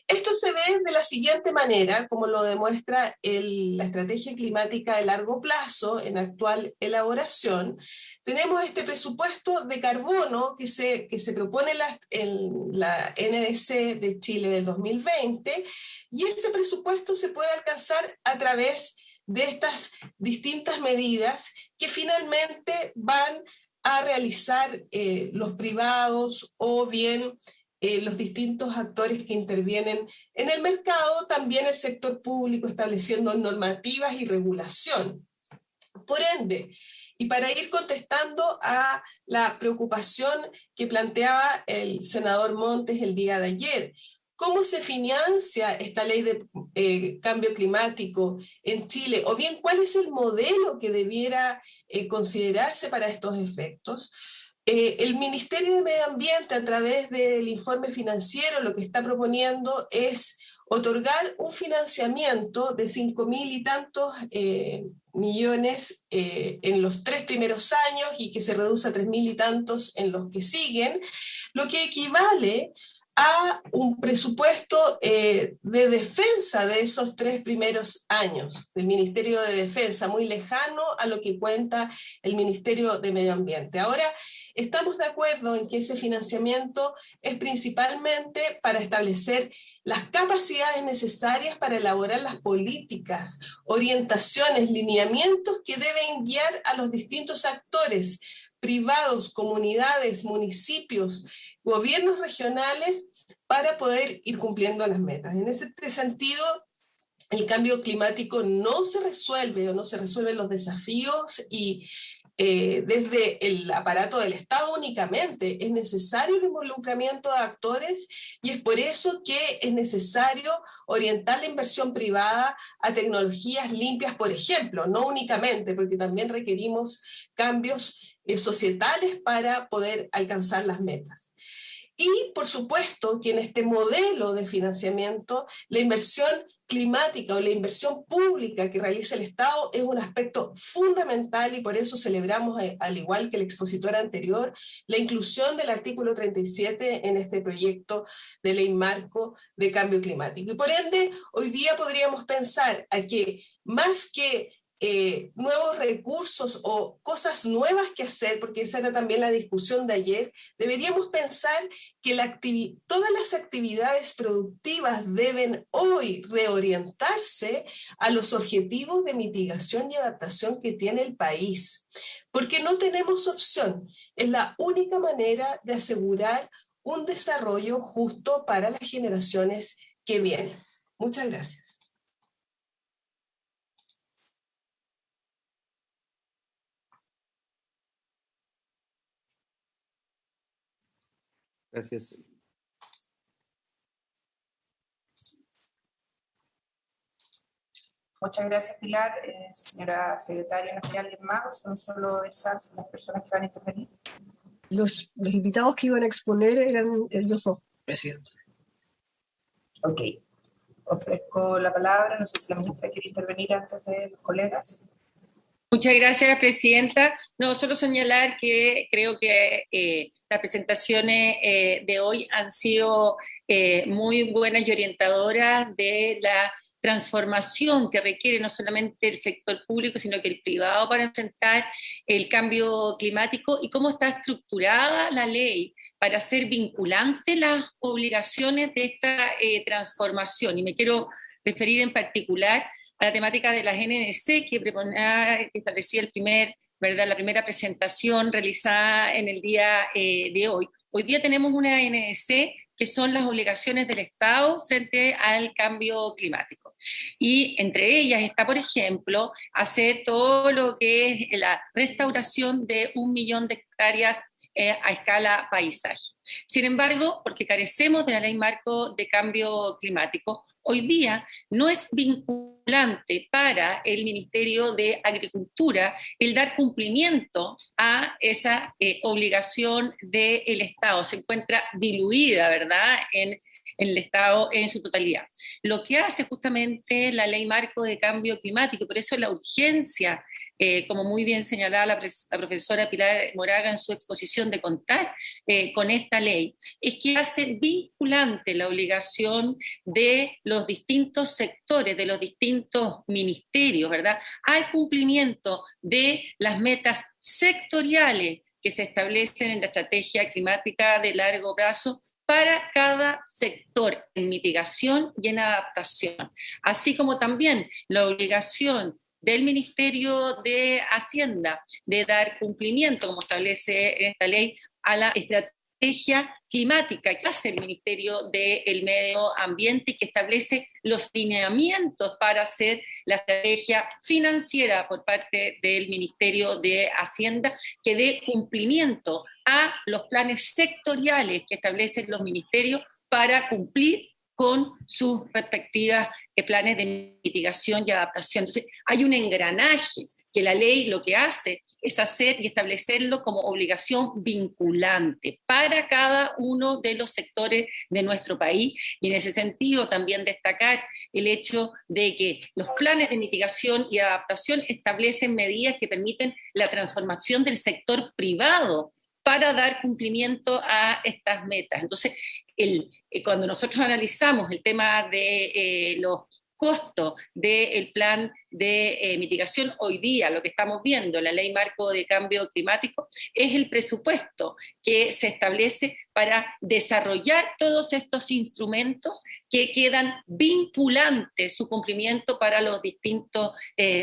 Esto se ve de la siguiente manera, como lo demuestra la estrategia climática de largo plazo en actual elaboración. Tenemos este presupuesto de carbono que se propone en la NDC de Chile del 2020, y ese presupuesto se puede alcanzar a través de estas distintas medidas que finalmente van a realizar los privados o bien los distintos actores que intervienen en el mercado, también el sector público estableciendo normativas y regulación. Por ende, y para ir contestando a la preocupación que planteaba el senador Montes el día de ayer, ¿cómo se financia esta ley de cambio climático en Chile? O bien, ¿cuál es el modelo que debiera considerarse para estos efectos? El Ministerio de Medio Ambiente, a través del informe financiero, lo que está proponiendo es otorgar un financiamiento de 5.000 y tantos millones en los 3 primeros años y que se reduce a 3.000 y tantos en los que siguen, lo que equivale a un presupuesto de defensa de esos 3 primeros años del Ministerio de Defensa, muy lejano a lo que cuenta el Ministerio de Medio Ambiente. Ahora, estamos de acuerdo en que ese financiamiento es principalmente para establecer las capacidades necesarias para elaborar las políticas, orientaciones, lineamientos que deben guiar a los distintos actores privados, comunidades, municipios, gobiernos regionales, para poder ir cumpliendo las metas. En este sentido, el cambio climático no se resuelve o no se resuelven los desafíos y desde el aparato del Estado únicamente. Es necesario el involucramiento de actores y es por eso que es necesario orientar la inversión privada a tecnologías limpias, por ejemplo, no únicamente, porque también requerimos cambios societales para poder alcanzar las metas. Y, por supuesto, que en este modelo de financiamiento, la inversión climática o la inversión pública que realiza el Estado es un aspecto fundamental y por eso celebramos, al igual que el expositor anterior, la inclusión del artículo 37 en este proyecto de ley marco de cambio climático. Y por ende, hoy día podríamos pensar a que más que nuevos recursos o cosas nuevas que hacer, porque esa era también la discusión de ayer, deberíamos pensar que todas las actividades productivas deben hoy reorientarse a los objetivos de mitigación y adaptación que tiene el país, porque no tenemos opción. Es la única manera de asegurar un desarrollo justo para las generaciones que vienen. Muchas gracias. Gracias. Muchas gracias, Pilar. Señora secretaria, ¿nos queda alguien más o son solo esas las personas que van a intervenir? Los invitados que iban a exponer eran ellos dos, presidente. Ok. Ofrezco la palabra. No sé si la ministra quiere intervenir antes de los colegas. Muchas gracias, presidenta. No, solo señalar que creo que las presentaciones de hoy han sido muy buenas y orientadoras de la transformación que requiere no solamente el sector público, sino que el privado para enfrentar el cambio climático y cómo está estructurada la ley para hacer vinculantes las obligaciones de esta transformación. Y me quiero referir en particular a la temática de las NDC que establecía la primera presentación realizada en el día de hoy. Hoy día tenemos una NDC que son las obligaciones del Estado frente al cambio climático. Y entre ellas está, por ejemplo, hacer todo lo que es la restauración de 1 millón de hectáreas a escala paisaje. Sin embargo, porque carecemos de la ley marco de cambio climático, hoy día no es vinculante para el Ministerio de Agricultura el dar cumplimiento a esa obligación del Estado. Se encuentra diluida, ¿verdad?, en el Estado en su totalidad. Lo que hace justamente la ley marco de cambio climático, por eso la urgencia como muy bien señalaba la profesora Pilar Moraga en su exposición, de contar con esta ley, es que hace vinculante la obligación de los distintos sectores, de los distintos ministerios, ¿verdad?, al cumplimiento de las metas sectoriales que se establecen en la estrategia climática de largo plazo para cada sector en mitigación y en adaptación, así como también la obligación del Ministerio de Hacienda de dar cumplimiento, como establece esta ley, a la estrategia climática que hace el Ministerio del Medio Ambiente y que establece los lineamientos para hacer la estrategia financiera por parte del Ministerio de Hacienda, que dé cumplimiento a los planes sectoriales que establecen los ministerios para cumplir con sus respectivas planes de mitigación y adaptación. Entonces, hay un engranaje que la ley lo que hace es hacer y establecerlo como obligación vinculante para cada uno de los sectores de nuestro país, y en ese sentido también destacar el hecho de que los planes de mitigación y adaptación establecen medidas que permiten la transformación del sector privado para dar cumplimiento a estas metas. Entonces, cuando nosotros analizamos el tema de los costos del plan de mitigación, hoy día lo que estamos viendo, la Ley Marco de Cambio Climático, es el presupuesto que se establece para desarrollar todos estos instrumentos que quedan vinculantes su cumplimiento para los distintos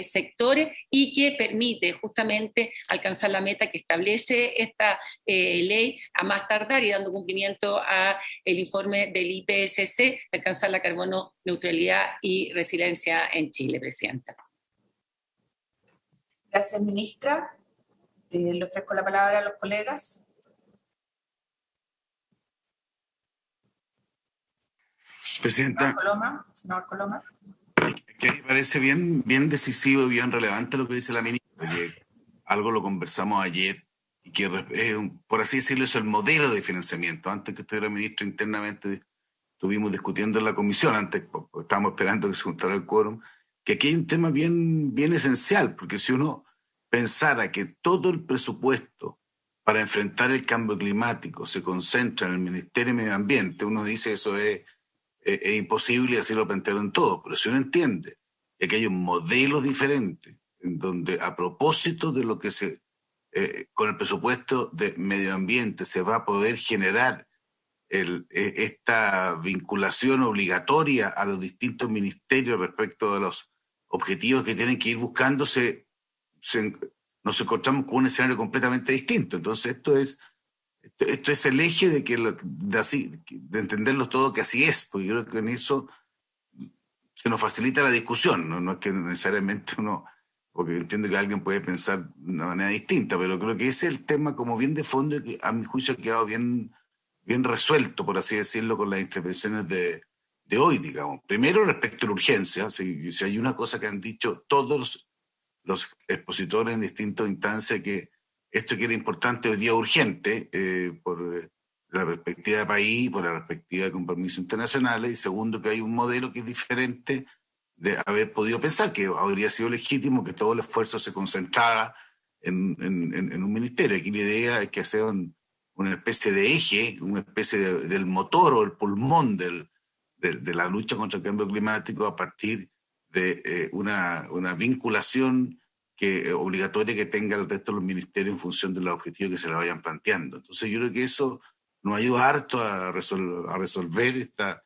sectores y que permite justamente alcanzar la meta que establece esta ley a más tardar, y dando cumplimiento a el informe del IPCC, alcanzar la carbono neutralidad y resiliencia en Chile, Presidenta. Gracias, ministra. Le ofrezco la palabra a los colegas. Presidenta, Senador Coloma. que me parece bien decisivo y bien relevante lo que dice la ministra, que algo lo conversamos ayer, y que por así decirlo es el modelo de financiamiento. Antes que estuviera ministro, internamente estuvimos discutiendo en la comisión, antes estábamos esperando que se juntara el quórum, que aquí hay un tema bien esencial, porque si uno pensara que todo el presupuesto para enfrentar el cambio climático se concentra en el Ministerio de Medio Ambiente, uno dice eso es imposible, y así lo plantearon todos. Pero si uno entiende que hay un modelo diferente, en donde a propósito de lo que con el presupuesto de medio ambiente se va a poder generar esta vinculación obligatoria a los distintos ministerios respecto de los objetivos que tienen que ir buscándose, nos encontramos con un escenario completamente distinto. Entonces esto es el eje de entenderlo todo, que así es, porque yo creo que en eso se nos facilita la discusión, no es que necesariamente uno, porque entiendo que alguien puede pensar de una manera distinta, pero creo que ese es el tema como bien de fondo, y que a mi juicio ha quedado bien resuelto, por así decirlo, con las intervenciones de hoy, digamos. Primero, respecto a la urgencia, si hay una cosa que han dicho todos los expositores en distintas instancias, que esto que era importante hoy día urgente, por la perspectiva de país, por la perspectiva de compromisos internacionales, y segundo, que hay un modelo que es diferente de haber podido pensar, que habría sido legítimo que todo el esfuerzo se concentrara en un ministerio. Aquí la idea es que sea una especie de eje, una especie del motor o el pulmón de la lucha contra el cambio climático, a partir de una vinculación obligatoria que tenga el resto de los ministerios en función de los objetivos que se le vayan planteando. Entonces yo creo que eso nos ayuda harto a resolver esta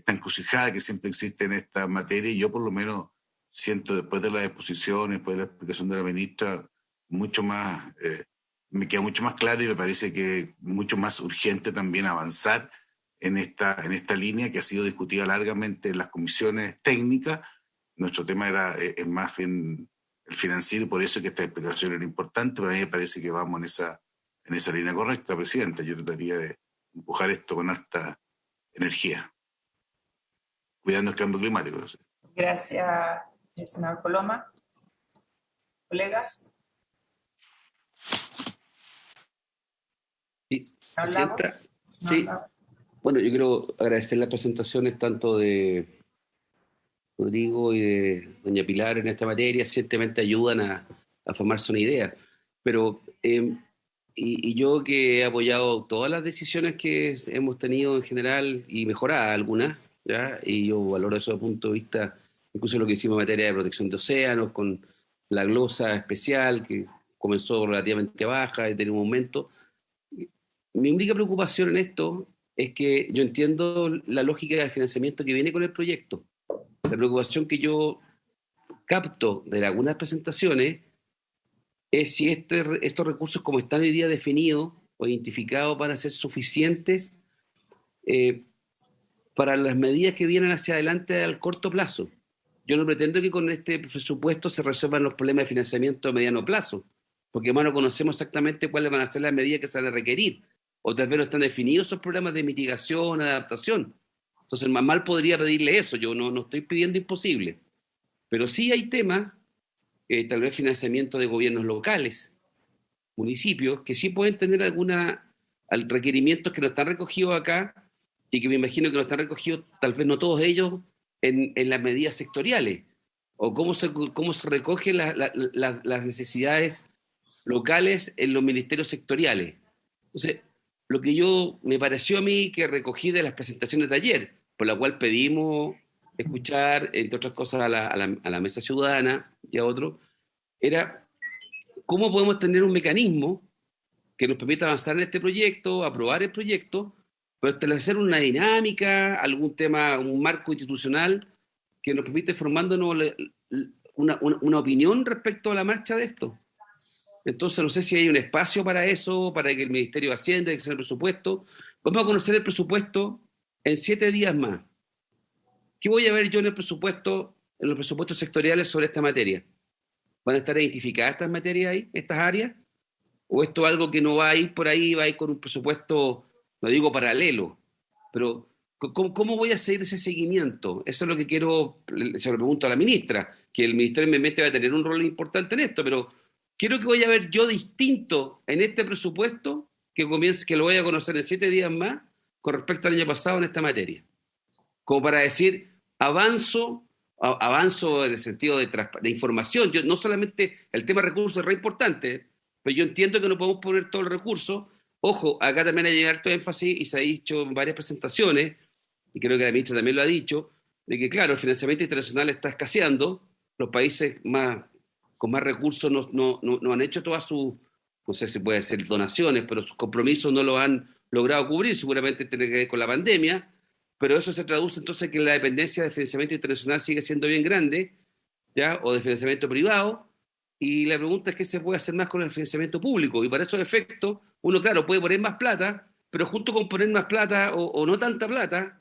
encrucijada que siempre existe en esta materia, y yo por lo menos siento, después de la exposición, después de la explicación de la ministra, me queda mucho más claro, y me parece que es mucho más urgente también avanzar en esta línea que ha sido discutida largamente en las comisiones técnicas. Nuestro tema es más bien el financiero, y por eso es que esta explicación era importante, pero a mí me parece que vamos en esa línea correcta, Presidenta. Yo trataría de empujar esto con alta energía, cuidando el cambio climático. Gracias, senador Coloma. Colegas. Sí, Presidenta. Sí. No. Bueno, yo quiero agradecer las presentaciones tanto de Rodrigo y de doña Pilar en esta materia. Ciertamente ayudan a a formarse una idea. Pero, y yo que he apoyado todas las decisiones que hemos tenido en general y mejorado algunas, ¿ya? Y yo valoro eso desde el punto de vista, incluso lo que hicimos en materia de protección de océanos, con la glosa especial, que comenzó relativamente baja y tenía un aumento. Mi única preocupación en esto es que yo entiendo la lógica de financiamiento que viene con el proyecto. La preocupación que yo capto de algunas presentaciones es si estos recursos, como están hoy día definidos o identificados, van a ser suficientes para las medidas que vienen hacia adelante al corto plazo. Yo no pretendo que con este presupuesto se resuelvan los problemas de financiamiento a mediano plazo, porque más no conocemos exactamente cuáles van a ser las medidas que se van a requerir, o tal vez no están definidos esos programas de mitigación, adaptación. Entonces, más mal podría pedirle eso. Yo no estoy pidiendo imposible, pero sí hay temas, tal vez financiamiento de gobiernos locales, municipios, que sí pueden tener requerimientos que no están recogidos acá y que me imagino que no están recogidos, tal vez no todos ellos, en las medidas sectoriales, o cómo se recogen las necesidades locales en los ministerios sectoriales. Entonces, lo que me pareció a mí que recogí de las presentaciones de ayer, por la cual pedimos escuchar, entre otras cosas, a la Mesa Ciudadana y a otros, era cómo podemos tener un mecanismo que nos permita avanzar en este proyecto, aprobar el proyecto, pero establecer una dinámica, algún tema, un marco institucional que nos permite formándonos una opinión respecto a la marcha de esto. Entonces, no sé si hay un espacio para eso, para que el Ministerio de Hacienda, que sea el presupuesto. Vamos a conocer el presupuesto en 7 días más. ¿Qué voy a ver yo en los presupuestos sectoriales sobre esta materia? ¿Van a estar identificadas estas materias ahí, estas áreas? ¿O esto es algo que no va a ir por ahí, va a ir con un presupuesto, no digo paralelo, pero ¿cómo voy a hacer ese seguimiento? Eso es lo que se lo pregunto a la ministra, que el Ministerio de Medio Ambiente va a tener un rol importante en esto, pero quiero que voy a ver yo distinto en este presupuesto que lo voy a conocer en 7 días más con respecto al año pasado en esta materia. Como para decir, avanzo en el sentido de información. No solamente el tema de recursos es re importante, pero yo entiendo que no podemos poner todos los recursos. Ojo, acá también hay que llevar todo énfasis, y se ha dicho en varias presentaciones, y creo que la ministra también lo ha dicho, de que claro, el financiamiento internacional está escaseando, los países con más recursos no han hecho todas sus, no sé si puede ser donaciones, pero sus compromisos no los han logrado cubrir, seguramente tiene que ver con la pandemia, pero eso se traduce entonces en que la dependencia del financiamiento internacional sigue siendo bien grande, ¿ya? O de financiamiento privado, y la pregunta es qué se puede hacer más con el financiamiento público, y para esos efectos, uno, claro, puede poner más plata, pero junto con poner más plata o no tanta plata,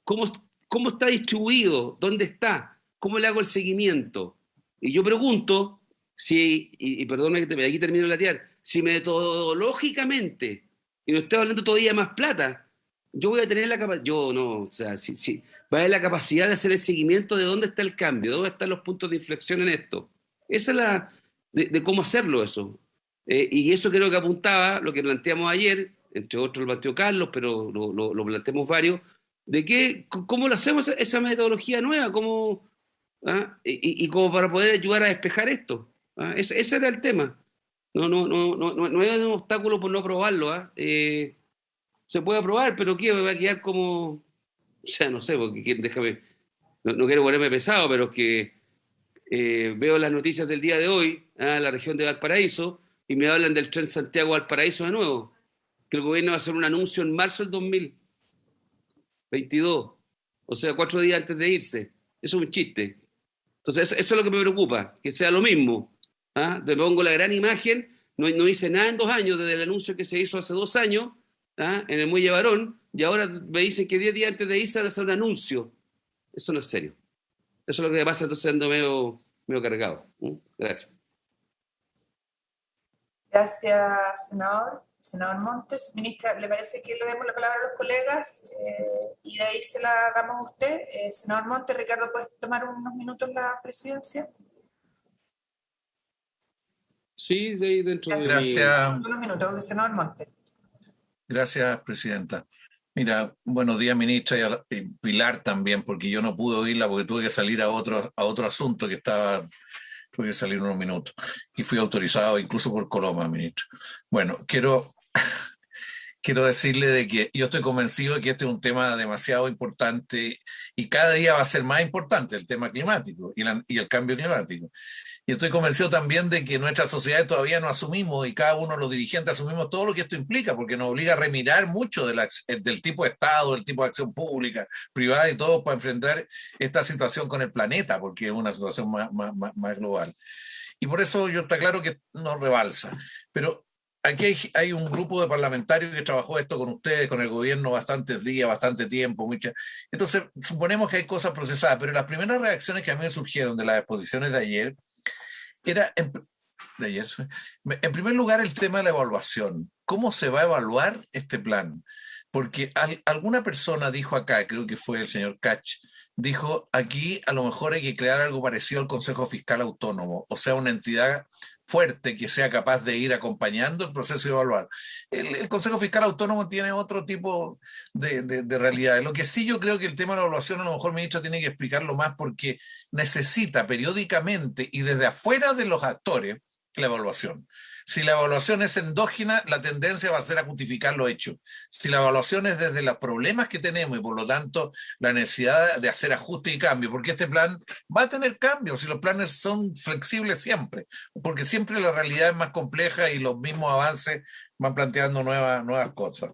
¿cómo está distribuido? ¿Dónde está? ¿Cómo le hago el seguimiento? Y yo pregunto, y perdóname que aquí termino de latear, si metodológicamente, y no estoy hablando todavía de más plata, yo voy a tener la capacidad, va a haber la capacidad de hacer el seguimiento de dónde está el cambio, dónde están los puntos de inflexión en esto. Esa es de cómo hacerlo eso. Y eso creo que apuntaba lo que planteamos ayer, entre otros lo planteó Carlos, pero lo planteamos varios, de cómo lo hacemos esa metodología nueva, y como para poder ayudar a despejar esto. Ese era el tema. No es un obstáculo por no aprobarlo. Se puede aprobar, pero ¿qué? Va a quedar como, o sea, no sé, porque déjame, no quiero ponerme pesado, pero es que veo las noticias del día de hoy, la región de Valparaíso, y me hablan del tren Santiago-Valparaíso de nuevo, que el gobierno va a hacer un anuncio en marzo del 2022, o sea, 4 días antes de irse. Eso es un chiste. Entonces, eso es lo que me preocupa, que sea lo mismo. Te pongo la gran imagen, no hice nada en 2 años, desde el anuncio que se hizo hace 2 años, en el Muelle Barón, y ahora me dicen que 10 días antes de irse van a hacer un anuncio. Eso no es serio. Eso es lo que me pasa, entonces ando medio cargado. Gracias. Gracias, senador Montes. Ministra, ¿le parece que le demos la palabra a los colegas y de ahí se la damos a usted? Senador Montes, Ricardo, ¿puedes tomar unos minutos la presidencia? Sí, de ahí dentro de... Gracias. Unos minutos, senador Montes. Gracias, presidenta. Mira, buenos días, ministra, y Pilar también, porque yo no pude oírla porque tuve que salir a otro asunto que estaba tuve que salir unos minutos y fui autorizado incluso por Coloma, ministro. Bueno, quiero decirle de que yo estoy convencido de que este es un tema demasiado importante y cada día va a ser más importante el tema climático y el cambio climático. Y estoy convencido también de que nuestras sociedades todavía no asumimos, y cada uno de los dirigentes asumimos todo lo que esto implica, porque nos obliga a remirar mucho del tipo de Estado, del tipo de acción pública, privada y todo para enfrentar esta situación con el planeta, porque es una situación más global. Y por eso yo está claro que nos rebalsa. Pero aquí hay un grupo de parlamentarios que trabajó esto con ustedes, con el gobierno, bastantes días, bastante tiempo. Entonces, suponemos que hay cosas procesadas, pero las primeras reacciones que a mí me surgieron de las exposiciones de ayer, en primer lugar, el tema de la evaluación. ¿Cómo se va a evaluar este plan? Porque alguna persona dijo acá, creo que fue el señor Kach, dijo aquí a lo mejor hay que crear algo parecido al Consejo Fiscal Autónomo, o sea, una entidad fuerte que sea capaz de ir acompañando el proceso de evaluar. El Consejo Fiscal Autónomo tiene otro tipo de realidad. Lo que sí yo creo que el tema de la evaluación a lo mejor el ministro tiene que explicarlo más porque necesita periódicamente y desde afuera de los actores la evaluación. Si la evaluación es endógena, la tendencia va a ser a justificar lo hecho. Si la evaluación es desde los problemas que tenemos y por lo tanto la necesidad de hacer ajustes y cambios, porque este plan va a tener cambios si los planes son flexibles siempre, porque siempre la realidad es más compleja y los mismos avances van planteando nuevas cosas.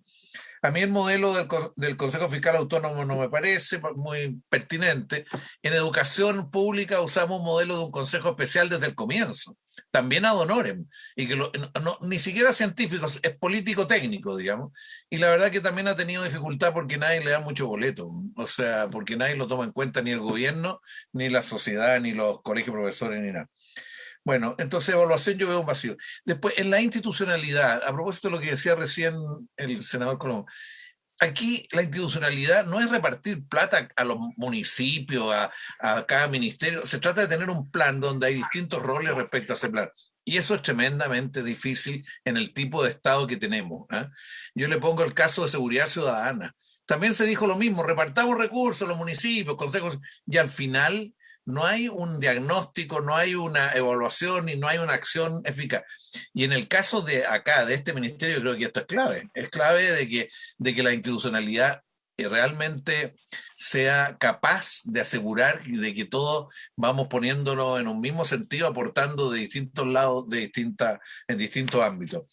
A mí el modelo del Consejo Fiscal Autónomo no me parece muy pertinente. En educación pública usamos un modelo de un consejo especial desde el comienzo, también ad honorem, y que ni siquiera científicos, es político-técnico, digamos, y la verdad que también ha tenido dificultad porque nadie le da mucho boleto, o sea, porque nadie lo toma en cuenta, ni el gobierno, ni la sociedad, ni los colegios profesores, ni nada. Bueno, entonces evaluación yo veo un vacío. Después, en la institucionalidad, a propósito de lo que decía recién el senador Colombo, aquí la institucionalidad no es repartir plata a los municipios, a cada ministerio, se trata de tener un plan donde hay distintos roles respecto a ese plan. Y eso es tremendamente difícil en el tipo de Estado que tenemos. Yo le pongo el caso de seguridad ciudadana. También se dijo lo mismo, repartamos recursos a los municipios, consejos, y al final no hay un diagnóstico, no hay una evaluación y no hay una acción eficaz. Y en el caso de acá, de este ministerio, yo creo que esto es clave de que la institucionalidad realmente sea capaz de asegurar de que todos vamos poniéndolo en un mismo sentido, aportando de distintos lados, en distintos ámbitos.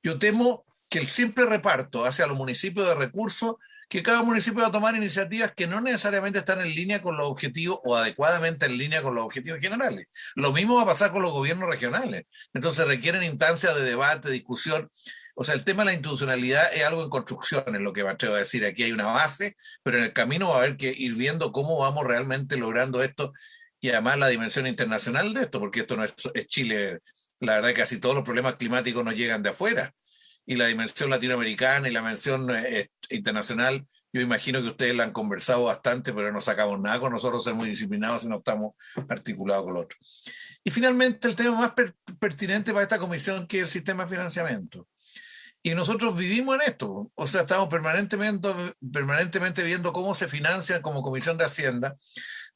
Yo temo que el simple reparto hacia los municipios de recursos, que cada municipio va a tomar iniciativas que no necesariamente están en línea con los objetivos o adecuadamente en línea con los objetivos generales. Lo mismo va a pasar con los gobiernos regionales. Entonces requieren instancias de debate, discusión. O sea, el tema de la institucionalidad es algo en construcción, es lo que me atrevo a decir. Aquí hay una base, pero en el camino va a haber que ir viendo cómo vamos realmente logrando esto y además la dimensión internacional de esto, porque esto no es Chile. La verdad que casi todos los problemas climáticos nos llegan de afuera. Y la dimensión latinoamericana y la dimensión internacional, yo imagino que ustedes la han conversado bastante, pero no sacamos nada con nosotros ser muy disciplinados si no estamos articulados con lo otro. Y finalmente el tema más pertinente para esta comisión, que es el sistema de financiamiento. Y nosotros vivimos en esto, o sea, estamos permanentemente viendo cómo se financian como Comisión de Hacienda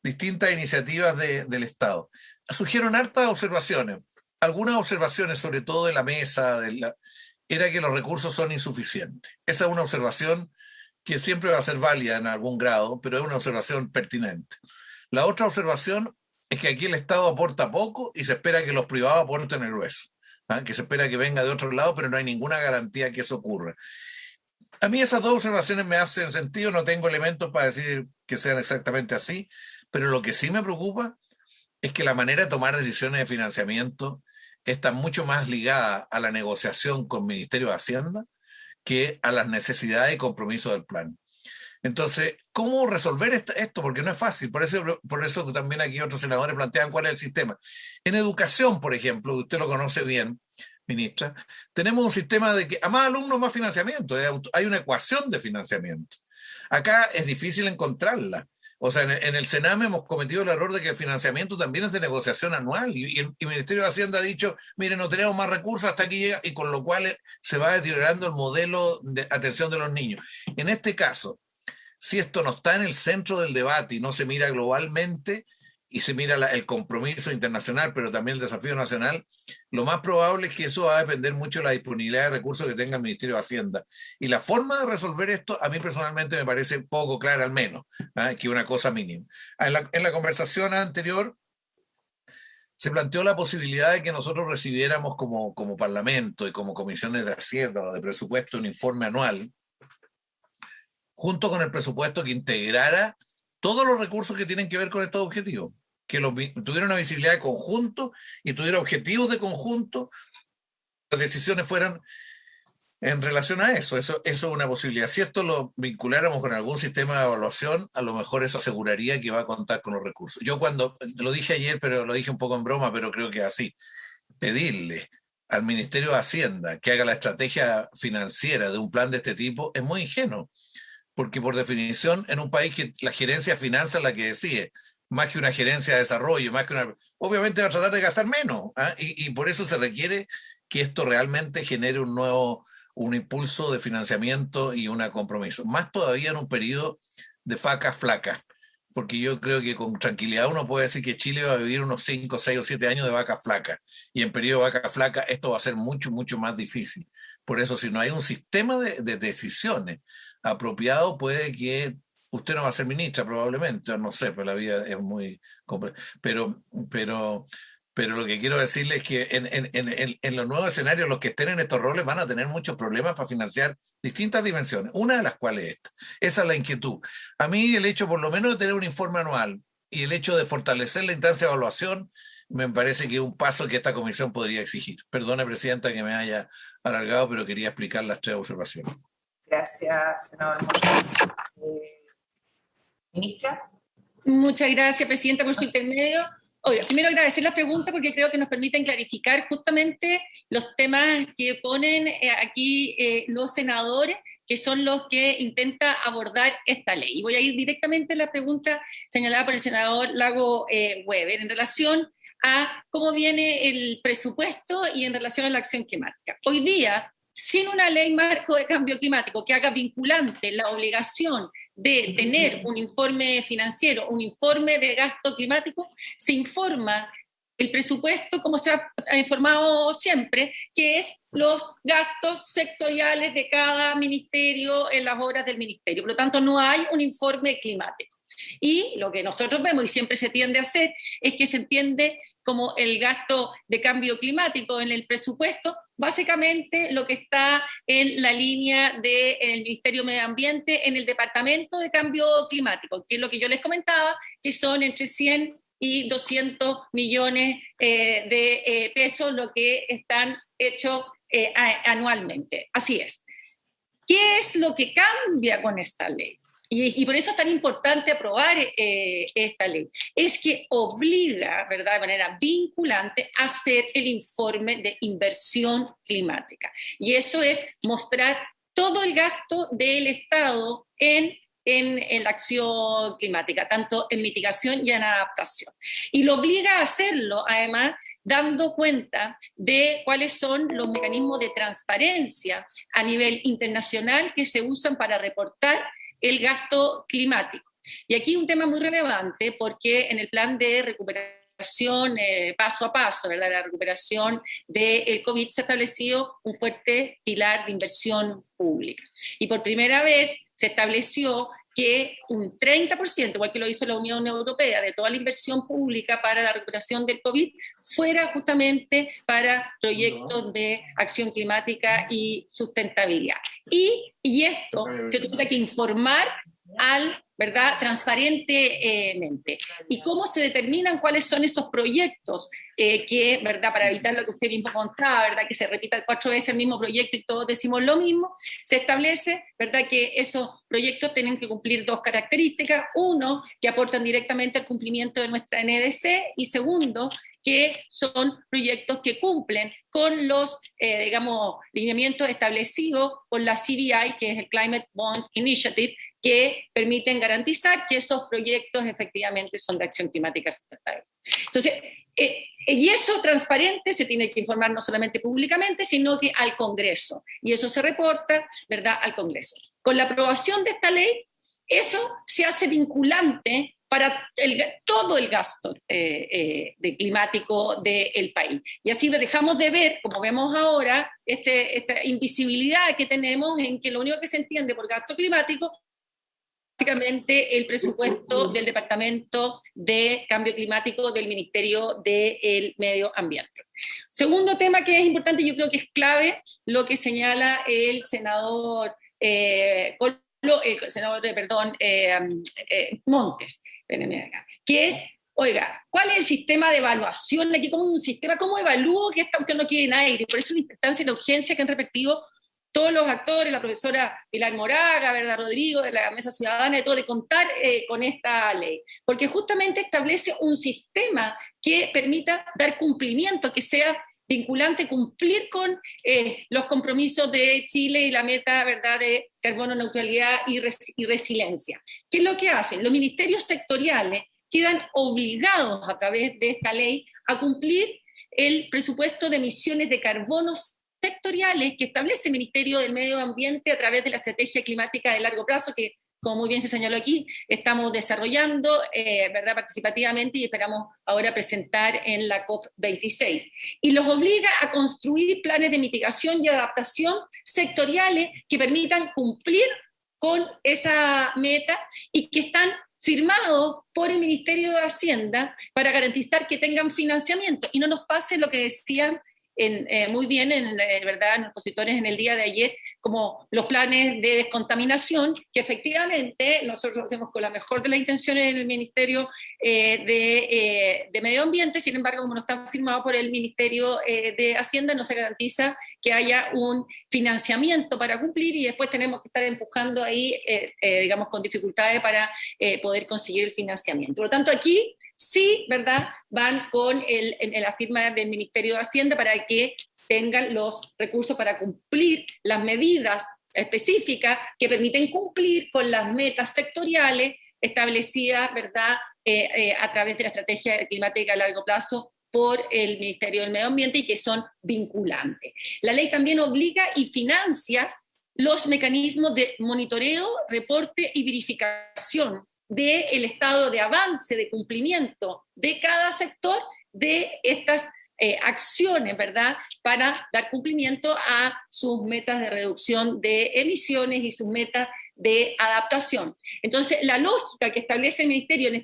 distintas iniciativas del Estado. Surgieron hartas observaciones, algunas observaciones sobre todo de la mesa, era que los recursos son insuficientes. Esa es una observación que siempre va a ser válida en algún grado, pero es una observación pertinente. La otra observación es que aquí el Estado aporta poco y se espera que los privados aporten el grueso, que se espera que venga de otro lado, pero no hay ninguna garantía que eso ocurra. A mí esas dos observaciones me hacen sentido, no tengo elementos para decir que sean exactamente así, pero lo que sí me preocupa es que la manera de tomar decisiones de financiamiento está mucho más ligada a la negociación con el Ministerio de Hacienda que a las necesidades y compromisos del plan. Entonces, ¿cómo resolver esto? Porque no es fácil. Por eso también aquí otros senadores plantean cuál es el sistema. En educación, por ejemplo, usted lo conoce bien, ministra, tenemos un sistema de que a más alumnos, más financiamiento. Hay una ecuación de financiamiento. Acá es difícil encontrarla. O sea, en el Sename hemos cometido el error de que el financiamiento también es de negociación anual y el Ministerio de Hacienda ha dicho, mire, no tenemos más recursos hasta aquí llega, y con lo cual se va deteriorando el modelo de atención de los niños. En este caso, si esto no está en el centro del debate y no se mira globalmente, y se mira el compromiso internacional, pero también el desafío nacional, lo más probable es que eso va a depender mucho de la disponibilidad de recursos que tenga el Ministerio de Hacienda. Y la forma de resolver esto, a mí personalmente me parece poco clara, al menos, que una cosa mínima. En la conversación anterior se planteó la posibilidad de que nosotros recibiéramos como Parlamento y como comisiones de Hacienda o de presupuesto un informe anual, junto con el presupuesto que integrara todos los recursos que tienen que ver con estos objetivos, que tuviera una visibilidad de conjunto y tuviera objetivos de conjunto, las decisiones fueran en relación a eso. Eso es una posibilidad. Si esto lo vinculáramos con algún sistema de evaluación, a lo mejor eso aseguraría que va a contar con los recursos. Yo cuando, lo dije ayer, pero lo dije un poco en broma, pero creo que así, pedirle al Ministerio de Hacienda que haga la estrategia financiera de un plan de este tipo es muy ingenuo, porque por definición en un país que la gerencia de finanzas es la que decide, más que una gerencia de desarrollo, obviamente va a tratar de gastar menos, y por eso se requiere que esto realmente genere un impulso de financiamiento y un compromiso. Más todavía en un periodo de vacas flacas, porque yo creo que con tranquilidad uno puede decir que Chile va a vivir unos 5, 6 o 7 años de vacas flacas, y en periodo de vacas flacas esto va a ser mucho, mucho más difícil. Por eso, si no hay un sistema de decisiones apropiado, puede que usted no va a ser ministra probablemente, no sé, pero la vida es muy compleja. Pero lo que quiero decirles es que en los nuevos escenarios los que estén en estos roles van a tener muchos problemas para financiar distintas dimensiones, una de las cuales esta. Esa es la inquietud. A mí el hecho por lo menos de tener un informe anual y el hecho de fortalecer la instancia de evaluación me parece que es un paso que esta comisión podría exigir. Perdone, Presidenta, que me haya alargado, pero quería explicar las 3 observaciones. Gracias, senador Montes. Ministra. Muchas gracias, Presidenta, por su intermedio. Oiga, primero agradecer la pregunta porque creo que nos permiten clarificar justamente los temas que ponen aquí los senadores, que son los que intenta abordar esta ley. Y voy a ir directamente a la pregunta señalada por el senador Lago Weber en relación a cómo viene el presupuesto y en relación a la acción climática. Hoy día, sin una ley marco de cambio climático que haga vinculante la obligación de tener un informe financiero, un informe de gasto climático, se informa el presupuesto, como se ha informado siempre, que es los gastos sectoriales de cada ministerio en las obras del ministerio. Por lo tanto, no hay un informe climático. Y lo que nosotros vemos, y siempre se tiende a hacer, es que se entiende como el gasto de cambio climático en el presupuesto, básicamente lo que está en la línea del Ministerio de Medio Ambiente, en el Departamento de Cambio Climático, que es lo que yo les comentaba, que son entre 100 y 200 millones de pesos lo que están hechos anualmente. Así es. ¿Qué es lo que cambia con esta ley? Y por eso es tan importante aprobar esta ley. Es que obliga, ¿verdad?, de manera vinculante a hacer el informe de inversión climática. Y eso es mostrar todo el gasto del Estado en la acción climática, tanto en mitigación y en adaptación. Y lo obliga a hacerlo, además, dando cuenta de cuáles son los mecanismos de transparencia a nivel internacional que se usan para reportar el gasto climático. Y aquí un tema muy relevante porque en el plan de recuperación paso a paso, ¿verdad?, la recuperación del COVID se ha establecido un fuerte pilar de inversión pública. Y por primera vez se estableció que un 30%, igual que lo hizo la Unión Europea, de toda la inversión pública para la recuperación del COVID fuera justamente para proyectos de acción climática y sustentabilidad. Y esto se tuvo que informar ¿verdad?, transparentemente. ¿Y cómo se determinan cuáles son esos proyectos que, ¿verdad?, para evitar lo que usted mismo contaba, ¿verdad?, que se repita 4 veces el mismo proyecto y todos decimos lo mismo? Se establece, ¿verdad?, que esos proyectos tienen que cumplir 2 características. Uno, que aportan directamente al cumplimiento de nuestra NDC, y segundo, que son proyectos que cumplen con los, digamos, lineamientos establecidos por la CBI, que es el Climate Bond Initiative, que permiten garantizar que esos proyectos efectivamente son de acción climática sustentable. Entonces, y eso transparente se tiene que informar no solamente públicamente, sino que al Congreso. Y eso se reporta, ¿verdad?, al Congreso. Con la aprobación de esta ley, eso se hace vinculante para todo el gasto de climático del país. Y así dejamos de ver, como vemos ahora, esta invisibilidad que tenemos en que lo único que se entiende por gasto climático básicamente el presupuesto del Departamento de Cambio Climático del Ministerio del Medio Ambiente. Segundo tema que es importante, yo creo que es clave, lo que señala el senador Montes, que es, oiga, ¿cuál es el sistema de evaluación aquí? ¿Cómo un sistema? ¿Cómo evalúo que esta cuestión no quede en aire? Por eso la importancia y la urgencia que han repetido todos los actores, la profesora Pilar Moraga, ¿verdad? Rodrigo, de la Mesa Ciudadana, de todo, de contar con esta ley. Porque justamente establece un sistema que permita dar cumplimiento, que sea vinculante, cumplir con los compromisos de Chile y la meta, ¿verdad?, de carbono neutralidad y resiliencia. ¿Qué es lo que hacen? Los ministerios sectoriales quedan obligados a través de esta ley a cumplir el presupuesto de emisiones de carbono sectoriales que establece el Ministerio del Medio Ambiente a través de la estrategia climática de largo plazo que, como muy bien se señaló aquí, estamos desarrollando, ¿verdad?, participativamente, y esperamos ahora presentar en la COP26. Y los obliga a construir planes de mitigación y adaptación sectoriales que permitan cumplir con esa meta y que están firmados por el Ministerio de Hacienda para garantizar que tengan financiamiento y no nos pase lo que decían muy bien, ¿verdad?, en los expositores en el día de ayer, como los planes de descontaminación, que efectivamente nosotros hacemos con la mejor de las intenciones en el Ministerio de Medio Ambiente, sin embargo, como no están firmados por el Ministerio de Hacienda, no se garantiza que haya un financiamiento para cumplir y después tenemos que estar empujando ahí, digamos, con dificultades para poder conseguir el financiamiento. Por lo tanto, aquí sí, ¿verdad?, van con la firma del Ministerio de Hacienda para que tengan los recursos para cumplir las medidas específicas que permiten cumplir con las metas sectoriales establecidas, ¿verdad?, a través de la estrategia climática a largo plazo por el Ministerio del Medio Ambiente y que son vinculantes. La ley también obliga y financia los mecanismos de monitoreo, reporte y verificación del estado de avance, de cumplimiento de cada sector de estas acciones, ¿verdad?, para dar cumplimiento a sus metas de reducción de emisiones y sus metas de adaptación. Entonces, la lógica que establece el Ministerio en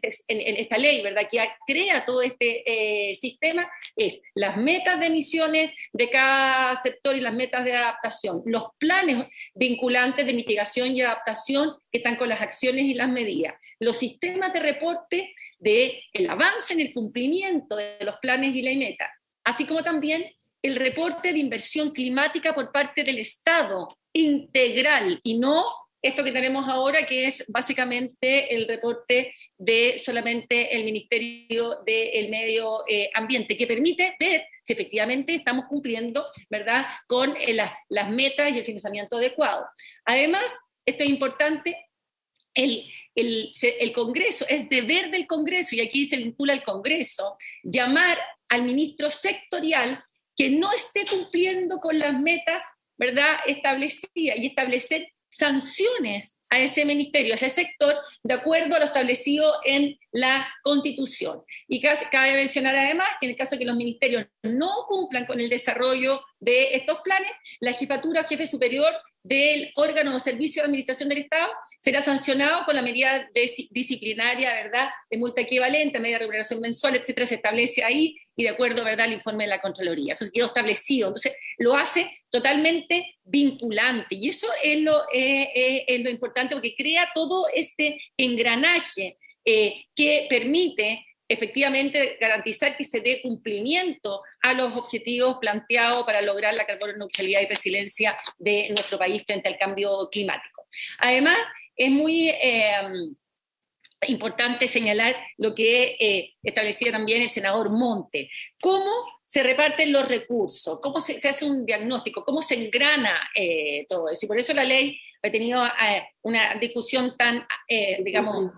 esta ley, ¿verdad?, que crea todo este sistema, es las metas de emisiones de cada sector y las metas de adaptación, los planes vinculantes de mitigación y adaptación que están con las acciones y las medidas, los sistemas de reporte del avance en el cumplimiento de los planes y la meta, así como también el reporte de inversión climática por parte del Estado integral y no esto que tenemos ahora, que es básicamente el reporte de solamente el Ministerio del Medio Ambiente, que permite ver si efectivamente estamos cumpliendo, ¿verdad?, con las metas y el financiamiento adecuado. Además, esto es importante, el Congreso, es deber del Congreso, y aquí se vincula al Congreso, llamar al ministro sectorial que no esté cumpliendo con las metas, ¿verdad?, establecidas y establecer sanciones a ese ministerio, a ese sector, de acuerdo a lo establecido en la Constitución. Y cabe mencionar además que en el caso de que los ministerios no cumplan con el desarrollo de estos planes, la jefatura o jefe superior del órgano o servicio de administración del Estado será sancionado con la medida disciplinaria, ¿verdad?, de multa equivalente, medida de remuneración mensual, etcétera, se establece ahí y de acuerdo, ¿verdad?, al informe de la Contraloría. Eso quedó establecido. Entonces, lo hace totalmente vinculante y eso es lo importante porque crea todo este engranaje que permite efectivamente garantizar que se dé cumplimiento a los objetivos planteados para lograr la carbono neutralidad y resiliencia de nuestro país frente al cambio climático. Además, es muy importante señalar lo que establecía también el senador Monte, cómo se reparten los recursos, cómo se hace un diagnóstico, cómo se engrana todo eso. Y por eso la ley ha tenido una discusión tan, digamos,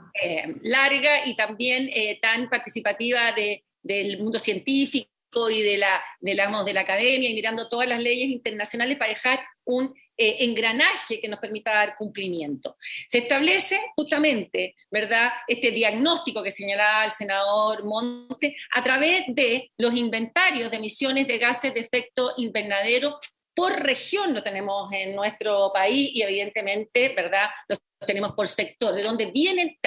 larga y también tan participativa del mundo científico y de la academia y mirando todas las leyes internacionales para dejar un engranaje que nos permita dar cumplimiento. Se establece justamente, ¿verdad?, este diagnóstico que señalaba el senador Monte a través de los inventarios de emisiones de gases de efecto invernadero por región. Lo tenemos en nuestro país y evidentemente, ¿verdad?, lo tenemos por sector, de donde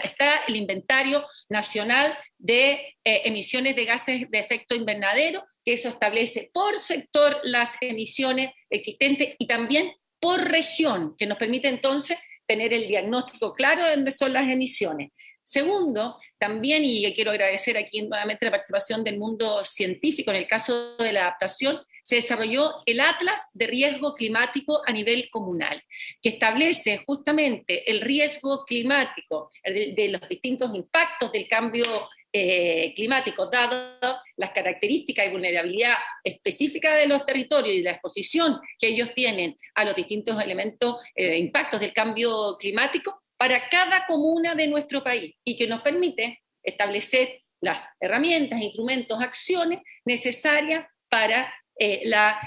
está el inventario nacional de emisiones de gases de efecto invernadero, que eso establece por sector las emisiones existentes y también por región, que nos permite entonces tener el diagnóstico claro de dónde son las emisiones. Segundo, también, y quiero agradecer aquí nuevamente la participación del mundo científico, en el caso de la adaptación, se desarrolló el Atlas de Riesgo Climático a nivel comunal, que establece justamente el riesgo climático de los distintos impactos del cambio climático, dadas las características y vulnerabilidad específica de los territorios y la exposición que ellos tienen a los distintos elementos, impactos del cambio climático, para cada comuna de nuestro país, y que nos permite establecer las herramientas, instrumentos, acciones necesarias para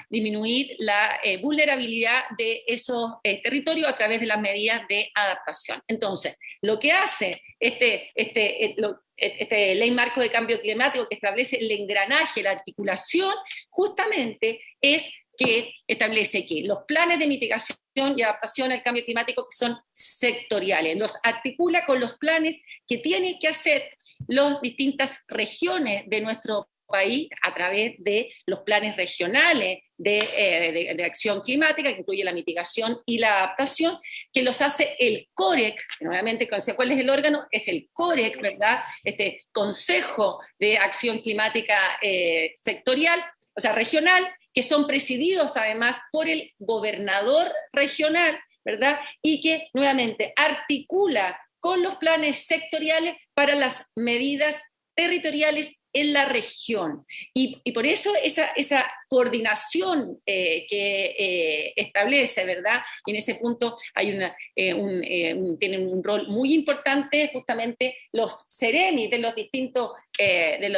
disminuir la vulnerabilidad de esos territorios a través de las medidas de adaptación. Entonces, lo que hace este ley marco de cambio climático, que establece el engranaje, la articulación, justamente es que establece que los planes de mitigación y adaptación al cambio climático son sectoriales, los articula con los planes que tienen que hacer las distintas regiones de nuestro país a través de los planes regionales de acción climática, que incluye la mitigación y la adaptación, que los hace el COREC. Nuevamente, ¿cuál es el órgano? Es el COREC, ¿verdad? Este Consejo de Acción Climática Sectorial, o sea, regional, que son presididos además por el gobernador regional, ¿verdad? Y que nuevamente articula con los planes sectoriales para las medidas territoriales en la región. Y por eso esa coordinación que establece, ¿verdad? Y en ese punto hay tienen un rol muy importante justamente los CEREMI de los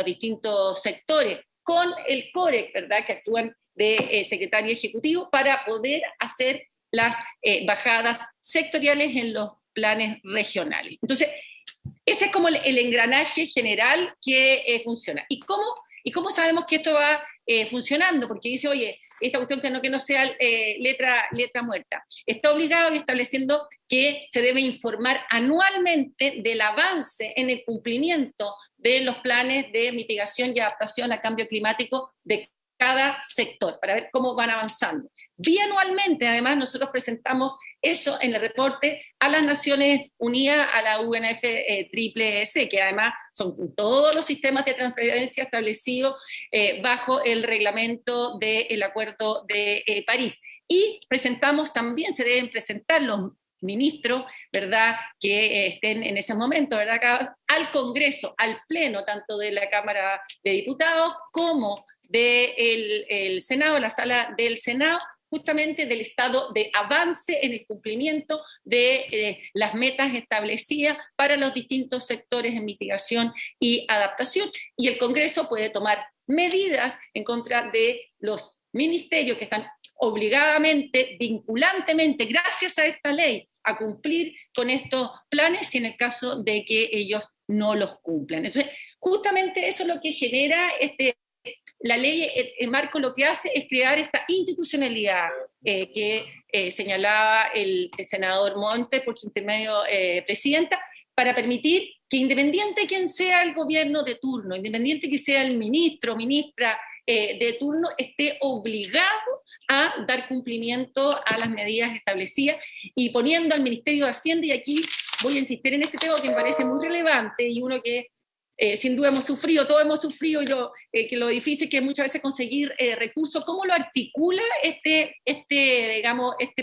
distintos sectores, con el COREC, ¿verdad?, que actúan de secretario ejecutivo para poder hacer las bajadas sectoriales en los planes regionales. Entonces, ese es como el engranaje general que funciona. ¿Y cómo sabemos que esto va funcionando? Porque dice, oye, esta cuestión que no sea letra muerta. Está obligado y estableciendo que se debe informar anualmente del avance en el cumplimiento de los planes de mitigación y adaptación a cambio climático de cada sector, para ver cómo van avanzando. Bianualmente, además, nosotros presentamos eso en el reporte a las Naciones Unidas, a la UNFCCC, que además son todos los sistemas de transparencia establecidos bajo el reglamento del Acuerdo de París. Y presentamos también, se deben presentar los ministros, ¿verdad?, que estén en ese momento, ¿verdad?, al Congreso, al Pleno, tanto de la Cámara de Diputados como del Senado, la sala del Senado, justamente del estado de avance en el cumplimiento de las metas establecidas para los distintos sectores en mitigación y adaptación. Y el Congreso puede tomar medidas en contra de los ministerios que están obligadamente, vinculantemente, gracias a esta ley, a cumplir con estos planes y en el caso de que ellos no los cumplan. Entonces, justamente eso es lo que genera la ley, el marco lo que hace es crear esta institucionalidad que señalaba el senador Montes por su intermedio, presidenta, para permitir que independiente de quién sea el gobierno de turno, independiente que sea el ministro o ministra de turno, esté obligado a dar cumplimiento a las medidas establecidas y poniendo al Ministerio de Hacienda, y aquí voy a insistir en este tema que me parece muy relevante y uno que sin duda hemos sufrido, todos hemos sufrido, que lo difícil que es muchas veces conseguir recursos. ¿Cómo lo articula este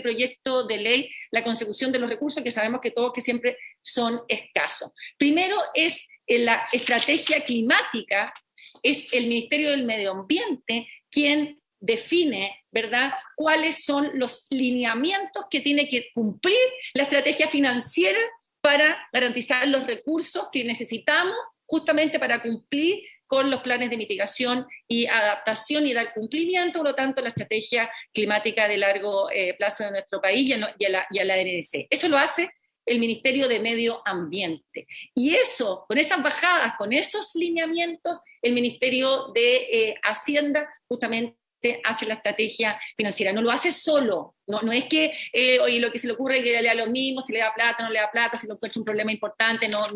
proyecto de ley, la consecución de los recursos, que sabemos que todos que siempre son escasos? Primero es la estrategia climática, es el Ministerio del Medio Ambiente quien define, ¿verdad?, cuáles son los lineamientos que tiene que cumplir la estrategia financiera para garantizar los recursos que necesitamos justamente para cumplir con los planes de mitigación y adaptación y dar cumplimiento, por lo tanto, a la estrategia climática de largo plazo de nuestro país y a la NDC. Eso lo hace el Ministerio de Medio Ambiente. Y eso, con esas bajadas, con esos lineamientos, el Ministerio de Hacienda justamente hace la estrategia financiera. No lo hace solo. No es que oye, lo que se le ocurre es que le da lo mismo, si le da plata, no le da plata, si lo encuentra un problema importante, no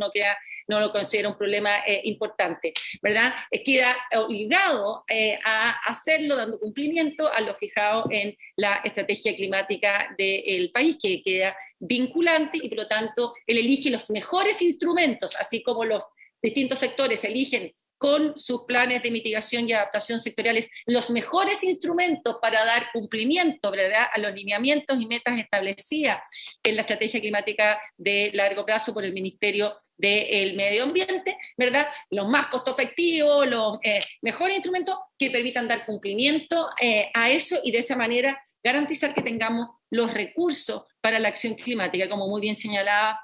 lo considera un problema importante, ¿verdad? Queda obligado a hacerlo dando cumplimiento a lo fijado en la estrategia climática del país, que queda vinculante y por lo tanto él elige los mejores instrumentos, así como los distintos sectores eligen con sus planes de mitigación y adaptación sectoriales los mejores instrumentos para dar cumplimiento, ¿verdad?, a los lineamientos y metas establecidas en la estrategia climática de largo plazo por el Ministerio del Medio Ambiente, ¿verdad? Los más costo efectivos, los mejores instrumentos que permitan dar cumplimiento a eso y de esa manera garantizar que tengamos los recursos para la acción climática, como muy bien señalaba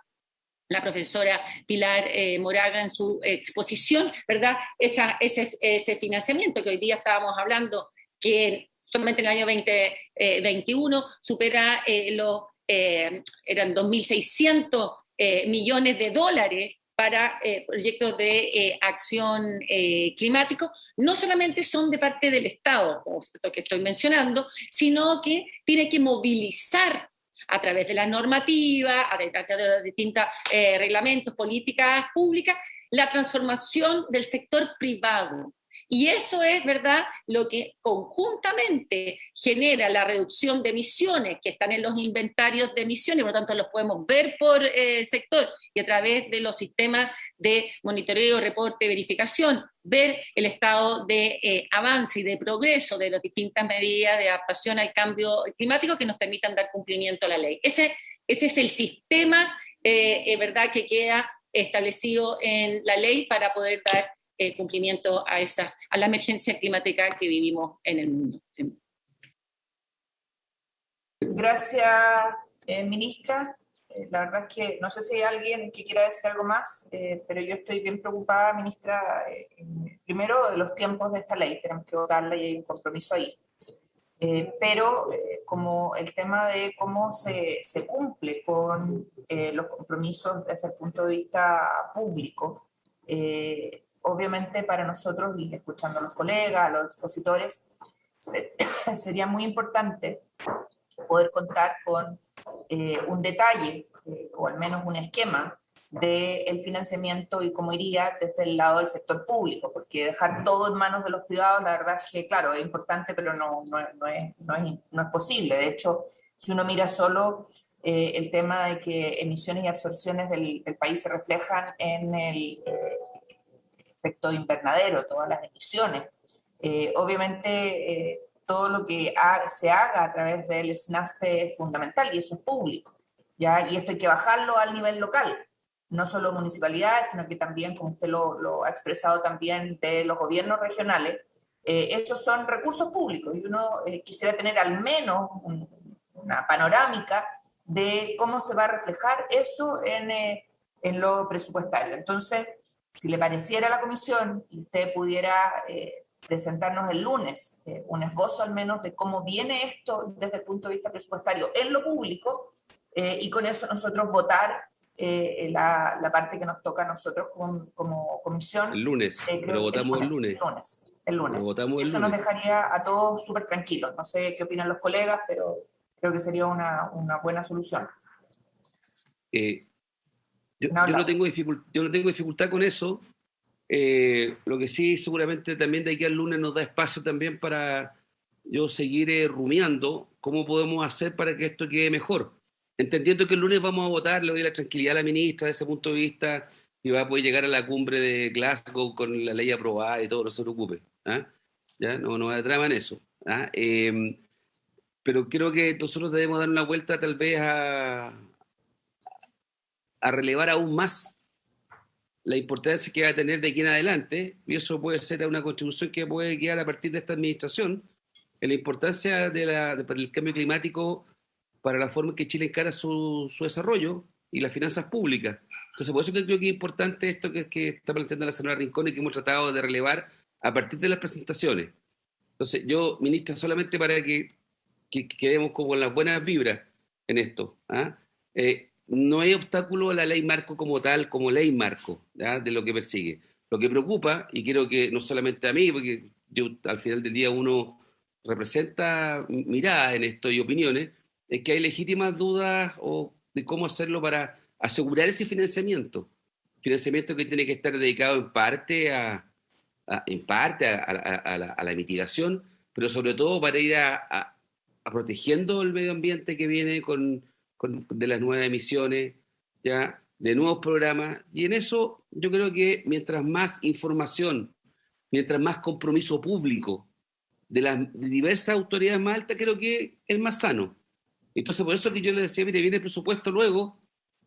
la profesora Pilar Moraga en su exposición, ¿verdad? Ese financiamiento que hoy día estábamos hablando, que solamente en el año 2021 supera eran 2.600 millones de dólares para proyectos de acción climático, no solamente son de parte del Estado, como esto que estoy mencionando, sino que tiene que movilizar a través de la normativa, a través de distintos reglamentos, políticas públicas, la transformación del sector privado. Y eso es, ¿verdad?, lo que conjuntamente genera la reducción de emisiones que están en los inventarios de emisiones, por lo tanto los podemos ver por sector y a través de los sistemas de monitoreo, reporte, verificación, ver el estado de avance y de progreso de las distintas medidas de adaptación al cambio climático que nos permitan dar cumplimiento a la ley. Ese es el sistema, ¿verdad?, que queda establecido en la ley para poder dar cumplimiento a la emergencia climática que vivimos en el mundo. Sí. Gracias, ministra. La verdad es que no sé si hay alguien que quiera decir algo más, pero yo estoy bien preocupada, ministra, primero de los tiempos de esta ley, tenemos que votarla y hay un compromiso ahí. Pero como el tema de cómo se cumple con los compromisos desde el punto de vista público, obviamente para nosotros, y escuchando a los colegas, a los expositores, sería muy importante poder contar con un detalle, o al menos un esquema, del financiamiento y cómo iría desde el lado del sector público, porque dejar todo en manos de los privados, la verdad es que, claro, es importante, pero no es posible. De hecho, si uno mira solo el tema de que emisiones y absorciones del país se reflejan en el efecto invernadero, todas las emisiones. Obviamente, todo lo que se haga a través del SNAFPE es fundamental y eso es público, ¿ya? Y esto hay que bajarlo al nivel local, no solo municipalidades, sino que también, como usted lo ha expresado también, de los gobiernos regionales. Esos son recursos públicos y uno quisiera tener al menos una panorámica de cómo se va a reflejar eso en lo presupuestario. Entonces, si le pareciera a la comisión y usted pudiera presentarnos el lunes un esbozo al menos de cómo viene esto desde el punto de vista presupuestario en lo público, y con eso nosotros votar la parte que nos toca a nosotros como comisión. El lunes, pero votamos el lunes. El lunes. Eso nos dejaría a todos súper tranquilos. No sé qué opinan los colegas, pero creo que sería una buena solución. Yo no tengo dificultad con eso. Lo que sí, seguramente también de aquí al lunes nos da espacio también para yo seguir rumiando cómo podemos hacer para que esto quede mejor. Entendiendo que el lunes vamos a votar, le doy la tranquilidad a la ministra desde ese punto de vista y va a poder llegar a la cumbre de Glasgow con la ley aprobada y todo, no se preocupe. ¿Ah? ¿Ya? No hay drama en eso. ¿Ah? Pero creo que nosotros debemos dar una vuelta tal vez a relevar aún más la importancia que va a tener de aquí en adelante, y eso puede ser una contribución que puede quedar a partir de esta administración, en la importancia del cambio climático para la forma en que Chile encara su desarrollo y las finanzas públicas. Entonces, por eso que creo que es importante esto que está planteando la señora Rincón y que hemos tratado de relevar a partir de las presentaciones. Entonces, yo, ministra, solamente para que quedemos como las buenas vibras en esto, ¿ah? No hay obstáculo a la ley marco como tal, como ley marco, ¿ya? De lo que persigue. Lo que preocupa, y creo que no solamente a mí, porque yo al final del día uno representa miradas en esto y opiniones, es que hay legítimas dudas de cómo hacerlo para asegurar ese financiamiento que tiene que estar dedicado en parte a la mitigación, pero sobre todo para ir a protegiendo el medio ambiente que viene de las nuevas emisiones, ya de nuevos programas, y en eso yo creo que mientras más información, mientras más compromiso público de las diversas autoridades más altas, creo que es más sano. Entonces, por eso que yo le decía, mire, viene el presupuesto luego,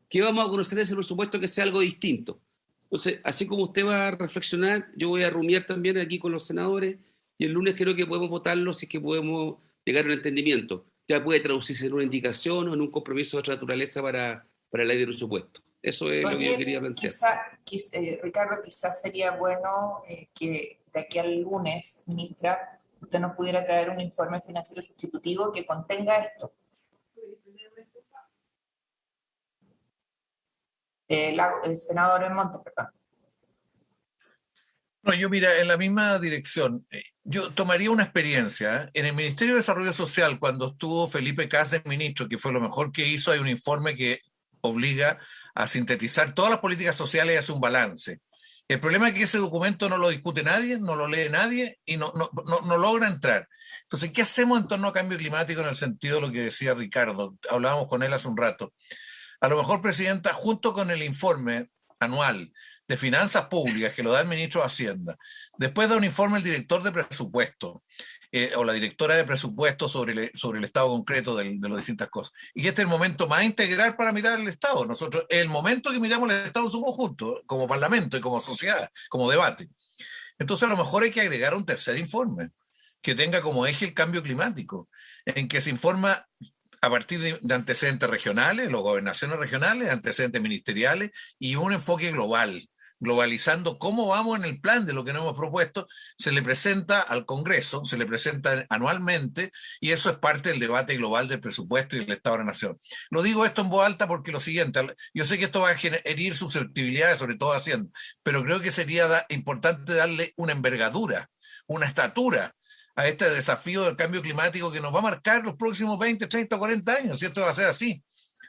que vamos a conocer ese presupuesto que sea algo distinto. Entonces, así como usted va a reflexionar, yo voy a rumiar también aquí con los senadores, y el lunes creo que podemos votarlo si es que podemos llegar a un entendimiento. Ya puede traducirse en una indicación o en un compromiso de otra naturaleza para la ley de presupuesto. Eso es lo que yo quería plantear. Ricardo, quizás sería bueno que de aquí al lunes, ministra, usted nos pudiera traer un informe financiero sustitutivo que contenga esto. El senador Montes, perdón. No, yo mira, en la misma dirección, yo tomaría una experiencia. En el Ministerio de Desarrollo Social, cuando estuvo Felipe Cas de ministro, que fue lo mejor que hizo, hay un informe que obliga a sintetizar todas las políticas sociales y hace un balance. El problema es que ese documento no lo discute nadie, no lo lee nadie y no logra entrar. Entonces, ¿qué hacemos en torno a cambio climático en el sentido de lo que decía Ricardo? Hablábamos con él hace un rato. A lo mejor, Presidenta, junto con el informe anual de finanzas públicas que lo da el ministro de Hacienda, después da un informe el director de presupuesto o la directora de presupuesto sobre el estado concreto de las distintas cosas. Y este es el momento más integral para mirar el Estado. Nosotros, el momento que miramos el Estado en su conjunto, como Parlamento y como sociedad, como debate. Entonces, a lo mejor hay que agregar un tercer informe que tenga como eje el cambio climático, en que se informa a partir de antecedentes regionales, las gobernaciones regionales, antecedentes ministeriales y un enfoque global, globalizando cómo vamos en el plan de lo que nos hemos propuesto, se le presenta al Congreso, se le presenta anualmente, y eso es parte del debate global del presupuesto y del Estado de la Nación. Lo digo esto en voz alta porque lo siguiente, yo sé que esto va a herir susceptibilidades, sobre todo Hacienda, pero creo que sería importante darle una envergadura, una estatura a este desafío del cambio climático que nos va a marcar los próximos 20, 30, 40 años, si esto va a ser así.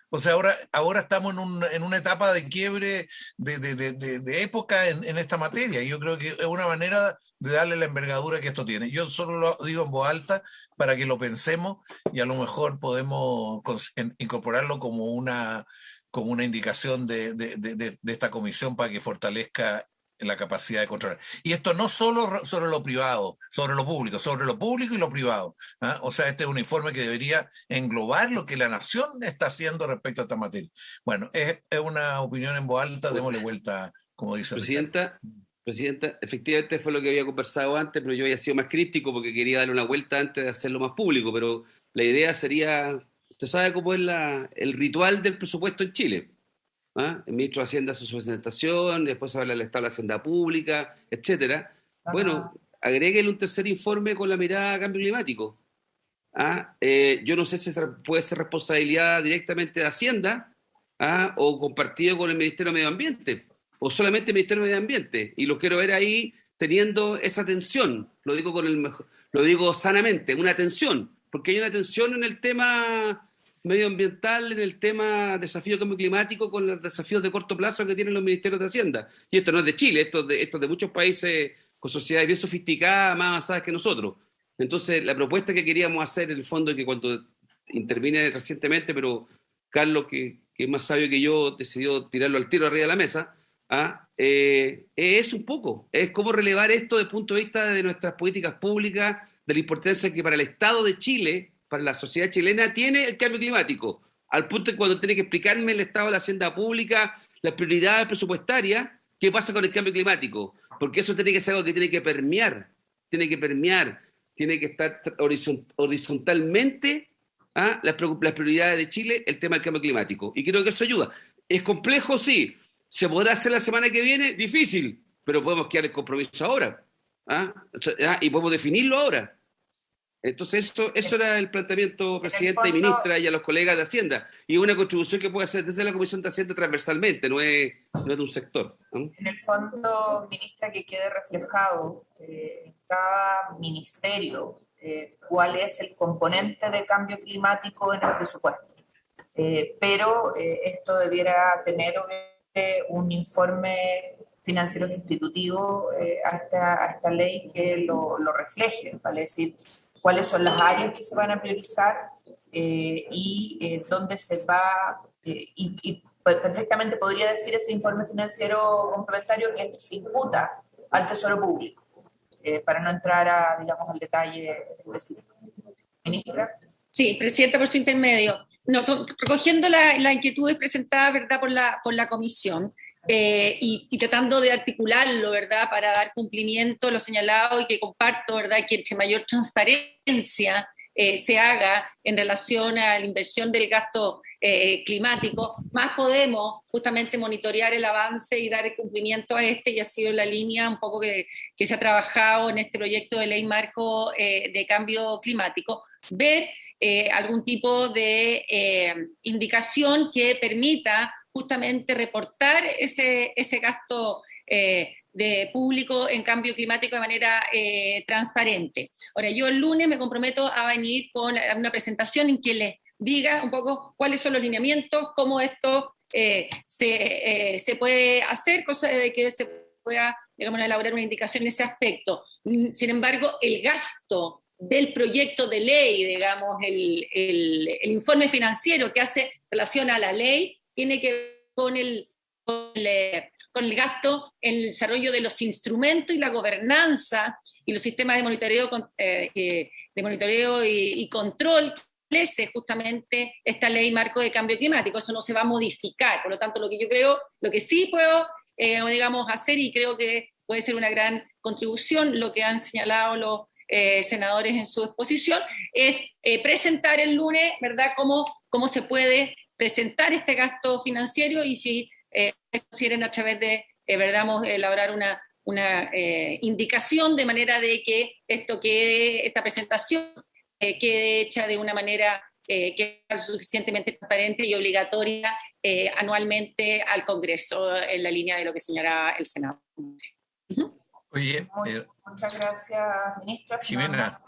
O sea, ahora estamos en una etapa de quiebre de época en esta materia, y yo creo que es una manera de darle la envergadura que esto tiene. Yo solo lo digo en voz alta para que lo pensemos y a lo mejor podemos incorporarlo como una indicación de esta comisión para que fortalezca la capacidad de controlar. Y esto no solo sobre lo privado, sobre lo público y lo privado. ¿Ah? O sea, este es un informe que debería englobar lo que la nación está haciendo respecto a esta materia. Bueno, es una opinión en voz alta, démosle vuelta, como dice Presidenta, efectivamente fue lo que había conversado antes, pero yo había sido más crítico porque quería darle una vuelta antes de hacerlo más público, pero la idea sería, usted sabe cómo es el ritual del presupuesto en Chile. ¿Ah? El ministro de Hacienda hace su presentación, después habla del Estado de la Hacienda Pública, etcétera. Bueno, agréguele un tercer informe con la mirada a cambio climático. ¿Ah? Yo no sé si puede ser responsabilidad directamente de Hacienda o compartido con el Ministerio de Medio Ambiente, o solamente el Ministerio de Medio Ambiente. Y lo quiero ver ahí teniendo esa tensión, lo digo sanamente, una tensión, porque hay una tensión en el tema medioambiental, en el tema desafío de cambio climático con los desafíos de corto plazo que tienen los ministerios de Hacienda. Y esto no es de Chile, esto es de muchos países con sociedades bien sofisticadas, más avanzadas que nosotros. Entonces, la propuesta que queríamos hacer, en el fondo, es que cuando intervine recientemente, pero Carlos, que es más sabio que yo, decidió tirarlo al tiro arriba de la mesa, es un poco, es cómo relevar esto desde el punto de vista de nuestras políticas públicas, de la importancia que para el Estado de Chile, para la sociedad chilena, tiene el cambio climático, al punto de cuando tiene que explicarme el Estado de la Hacienda Pública, las prioridades presupuestarias, qué pasa con el cambio climático, porque eso tiene que ser algo que tiene que permear, tiene que estar horizontalmente las prioridades de Chile, el tema del cambio climático, y creo que eso ayuda. ¿Es complejo? Sí, ¿Se podrá hacer la semana que viene? Difícil, pero podemos quedar el compromiso ahora. Y podemos definirlo ahora. Entonces, eso era el planteamiento, presidenta y ministra, y a los colegas de Hacienda. Y una contribución que puede hacer desde la Comisión de Hacienda transversalmente, no es de un sector, ¿no? En el fondo, ministra, que quede reflejado en cada ministerio cuál es el componente de cambio climático en el presupuesto. Pero esto debiera tener obviamente un informe financiero sustitutivo a esta ley que lo refleje, ¿vale? Es decir, cuáles son las áreas que se van a priorizar y dónde se va, y perfectamente podría decir ese informe financiero complementario que se imputa al Tesoro Público, para no entrar a, digamos, al detalle específico. Ministra. Sí, presidenta, por su intermedio. No, recogiendo las inquietudes presentadas, ¿verdad?, por la comisión, y tratando de articularlo, ¿verdad?, para dar cumplimiento a lo señalado, y que comparto, ¿verdad?, que entre mayor transparencia se haga en relación a la inversión del gasto climático, más podemos justamente monitorear el avance y dar el cumplimiento a y ha sido la línea un poco que se ha trabajado en este proyecto de ley marco de cambio climático, ver algún tipo de indicación que permita justamente reportar ese gasto de público en cambio climático de manera transparente. Ahora, yo el lunes me comprometo a venir con una presentación en que les diga un poco cuáles son los lineamientos, cómo esto se puede hacer, cosa de que se pueda, digamos, elaborar una indicación en ese aspecto. Sin embargo, el gasto del proyecto de ley, digamos, el informe financiero que hace relación a la ley, tiene que ver con el gasto en el desarrollo de los instrumentos y la gobernanza y los sistemas de monitoreo y control que establece justamente esta ley marco de cambio climático. Eso no se va a modificar. Por lo tanto, lo que yo creo, lo que sí puedo, digamos, hacer, y creo que puede ser una gran contribución, lo que han señalado los senadores en su exposición, es presentar el lunes, ¿verdad?, cómo se puede presentar este gasto financiero y si consideren a través de, verdad, elaborar una indicación de manera de que esta presentación quede hecha de una manera que sea suficientemente transparente y obligatoria anualmente al Congreso, en la línea de lo que señalaba el Senado. Oye, muchas gracias, ministra. Jimena,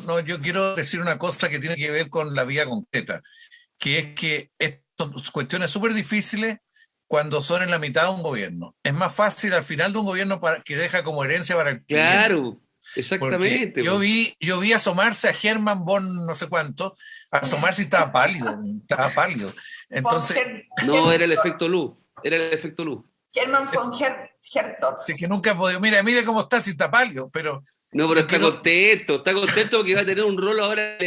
no, yo quiero decir una cosa que tiene que ver con la vía concreta, que es que estas son cuestiones súper difíciles cuando son en la mitad de un gobierno. Es más fácil al final de un gobierno que deja como herencia para el cliente. Claro, exactamente. Yo vi asomarse a Herman von no sé cuánto, asomarse y estaba pálido. Entonces, no, era el efecto luz, Herman von Hertog. Sí, que nunca he podido. Mira cómo está, si está pálido, pero... No, pero está contento porque va a tener un rol ahora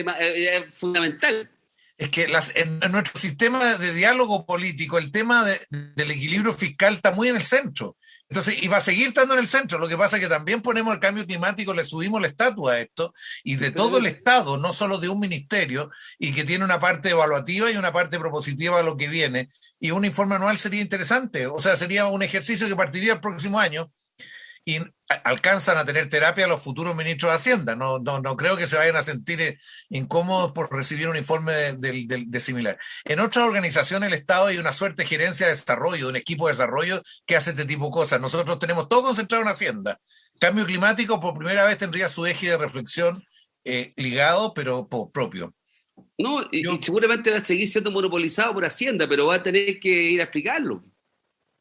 fundamental. Es que en nuestro sistema de diálogo político, el tema del equilibrio fiscal está muy en el centro. Entonces, y va a seguir estando en el centro. Lo que pasa es que también ponemos el cambio climático, le subimos la estatua a esto, y de todo el Estado, no solo de un ministerio, y que tiene una parte evaluativa y una parte propositiva a lo que viene. Y un informe anual sería interesante. O sea, sería un ejercicio que partiría el próximo año y alcanzan a tener terapia los futuros ministros de Hacienda. No creo que se vayan a sentir incómodos por recibir un informe de similar. En otras organizaciones del Estado hay una suerte de gerencia de desarrollo, de un equipo de desarrollo que hace este tipo de cosas. Nosotros tenemos todo concentrado en Hacienda. Cambio climático por primera vez tendría su eje de reflexión ligado, pero propio. No, y seguramente va a seguir siendo monopolizado por Hacienda, pero va a tener que ir a explicarlo,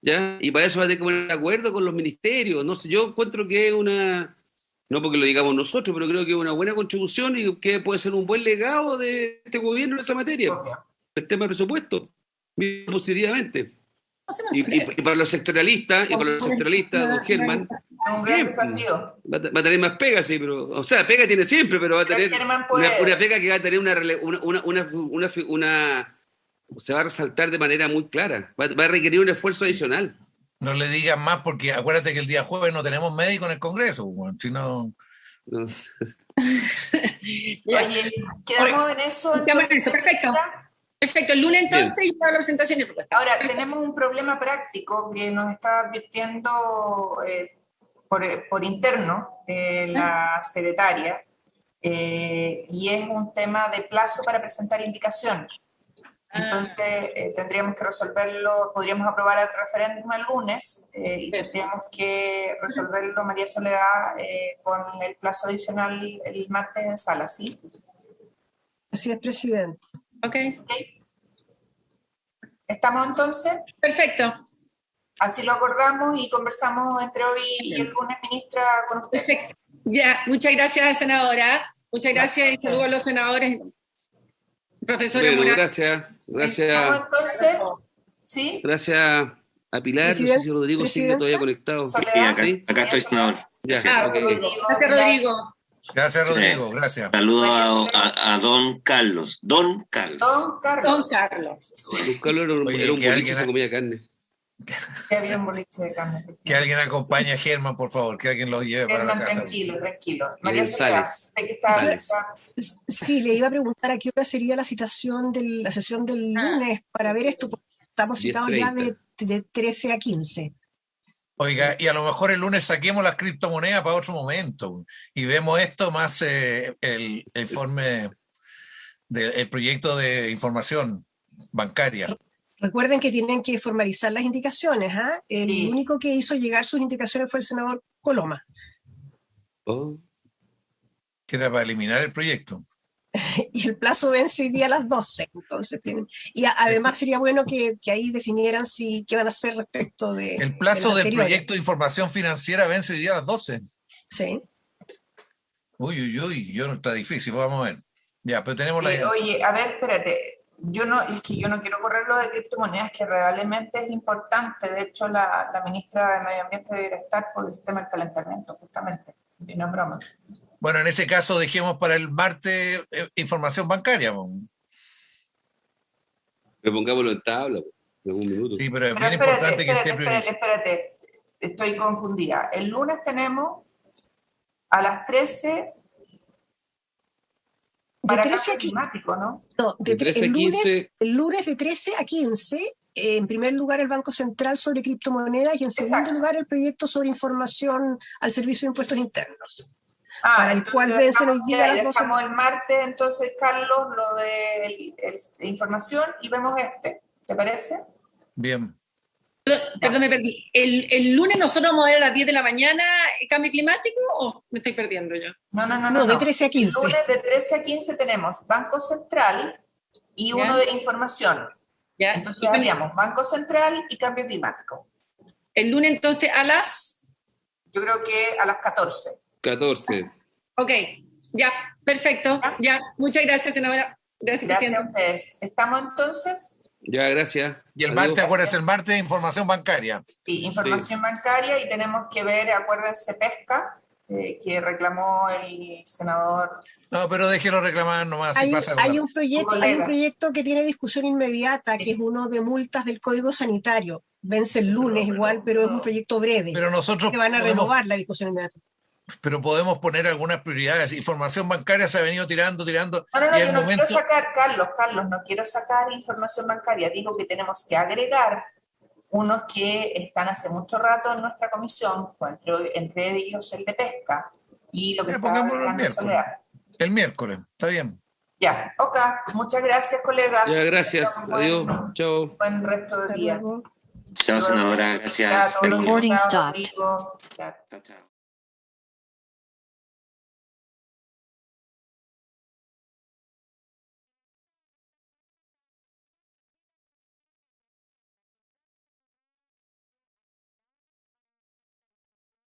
¿ya? Y para eso va a tener que poner de acuerdo con los ministerios. No sé, yo encuentro que es no porque lo digamos nosotros, pero creo que es una buena contribución y que puede ser un buen legado de este gobierno en esa materia, el tema de presupuesto, positivamente. Y para los sectorialistas, don Germán, un gran desafío. Va a tener más pega, sí, pero, o sea, pega tiene siempre, pero va a tener una pega que va a tener se va a resaltar de manera muy clara, va a requerir un esfuerzo adicional. No le digan más porque acuérdate que el día jueves no tenemos médico en el Congreso, bueno, si no... Oye, quedamos en eso. Perfecto. Perfecto, el lunes entonces y la presentación y propuesta. Ahora, tenemos un problema práctico que nos está advirtiendo por interno la secretaria, y es un tema de plazo para presentar indicación. Entonces, tendríamos que resolverlo, podríamos aprobar el referéndum el lunes, y tendríamos que resolverlo, María Soledad, con el plazo adicional el martes en sala, ¿sí? Así es, presidente. Ok. ¿Estamos entonces? Perfecto. Así lo acordamos y conversamos entre hoy y el lunes, ministra, con usted. Perfecto. Ya, muchas gracias, senadora. Muchas gracias y saludos a los senadores. Profesora Bueno, Morán. gracias. ¿Estamos entonces? ¿Sí? Gracias a Pilar, no sé Presidente, si Rodrigo sigue todavía conectado. Soledad. Sí, acá, ¿Sí? acá estoy, senador. Ya, Ah, ok. Gracias, Rodrigo. Gracias, Rodrigo, gracias. Saludo a don Carlos. Don Carlos. Don Carlos. Don Carlos. Don Carlos Oye, era un que boliche, alguien- se comía carne. Que había un boliche de carne. Que alguien acompañe a Germán, por favor, que alguien lo lleve para la Germán, casa. tranquilo, tranquilo. María en Soledad, Sales. usted que está- Sales. está- Sí, le iba a preguntar a qué hora sería la citación de la sesión del lunes para ver esto, porque estamos citados ya 10:30. de 13 a 15. Oiga, y a lo mejor el lunes saquemos las criptomonedas para otro momento y vemos esto más el informe del proyecto de información bancaria. Recuerden que tienen que formalizar las indicaciones, ¿ah? El Sí. único que hizo llegar sus indicaciones fue el senador Coloma. Oh, Que era para eliminar el proyecto. Y el plazo vence hoy día a las 12. Entonces además sería bueno que ahí definieran qué van a hacer respecto de El plazo de las del anteriores. proyecto de información financiera vence hoy día a las 12. Sí. Uy, yo no está difícil, vamos a ver. Ya, pero tenemos la... Oye, a ver, espérate. Es que yo no quiero correr lo de criptomonedas, que realmente es importante. De hecho, la ministra de Medio Ambiente debería estar por el tema del calentamiento, justamente. Y no es broma. Bueno, en ese caso dejemos para el martes información bancaria. Po. pero pongámoslo en tabla, en un minuto. Sí, pero es Pero bien espérate, importante que esté priorizado. espérate. Estoy confundida. El lunes tenemos a las 13 para 13 a cambio 15. climático, ¿no? No, De 13 a el 15. lunes de 13 a 15, en primer lugar el Banco Central sobre criptomonedas y en segundo Exacto. lugar el proyecto sobre información al Servicio de Impuestos Internos. Ah, para el entonces cual vencen hoy dejamos- día a las 12. dejamos el martes, entonces, Carlos, lo de información y vemos ¿te parece? Bien. Perdón, me perdí. ¿El lunes nosotros vamos a ver a las 10 de la mañana cambio climático o me estoy perdiendo yo? No, de 13 a 15. El lunes de 13 a 15 tenemos Banco Central y Ya. uno de información. ¿Ya? Entonces Y cambio- haríamos Banco Central y cambio climático. el lunes entonces a las... Yo creo que a las 14. 14. Ok, ya, perfecto. Ya, muchas gracias, senadora. Gracias, Gracias a presidente. ustedes. ¿Estamos entonces? Ya, gracias. Y el Adiós. martes, acuérdense, el martes de información bancaria. Sí, información bancaria y tenemos que ver, acuérdense, pesca, que reclamó el senador. No, pero déjelo reclamar nomás. Si Hay, pasa hay con un proyecto, colega. hay un proyecto que tiene discusión inmediata, Sí. que es uno de multas del Código Sanitario. Vence el lunes igual, pero es un proyecto breve. Pero nosotros que van a podemos, renovar la discusión inmediata. pero podemos poner algunas prioridades. Información bancaria se ha venido tirando No, y yo el no momento... quiero sacar, Carlos, no quiero sacar información bancaria. Digo que tenemos que agregar unos que están hace mucho rato en nuestra comisión, pues, entre ellos el de pesca y lo que está Pongámoslo el hablando miércoles. Soledad. El miércoles, está bien. Ya, ok. Muchas gracias, colegas. Ya, gracias. Buen- Adiós. Chao. Buen resto de Hasta día. luego. Chao, senadora. Gracias. Ya, a todos los Recording diputados, stopped. Rodrigo, ya. Chao, chao.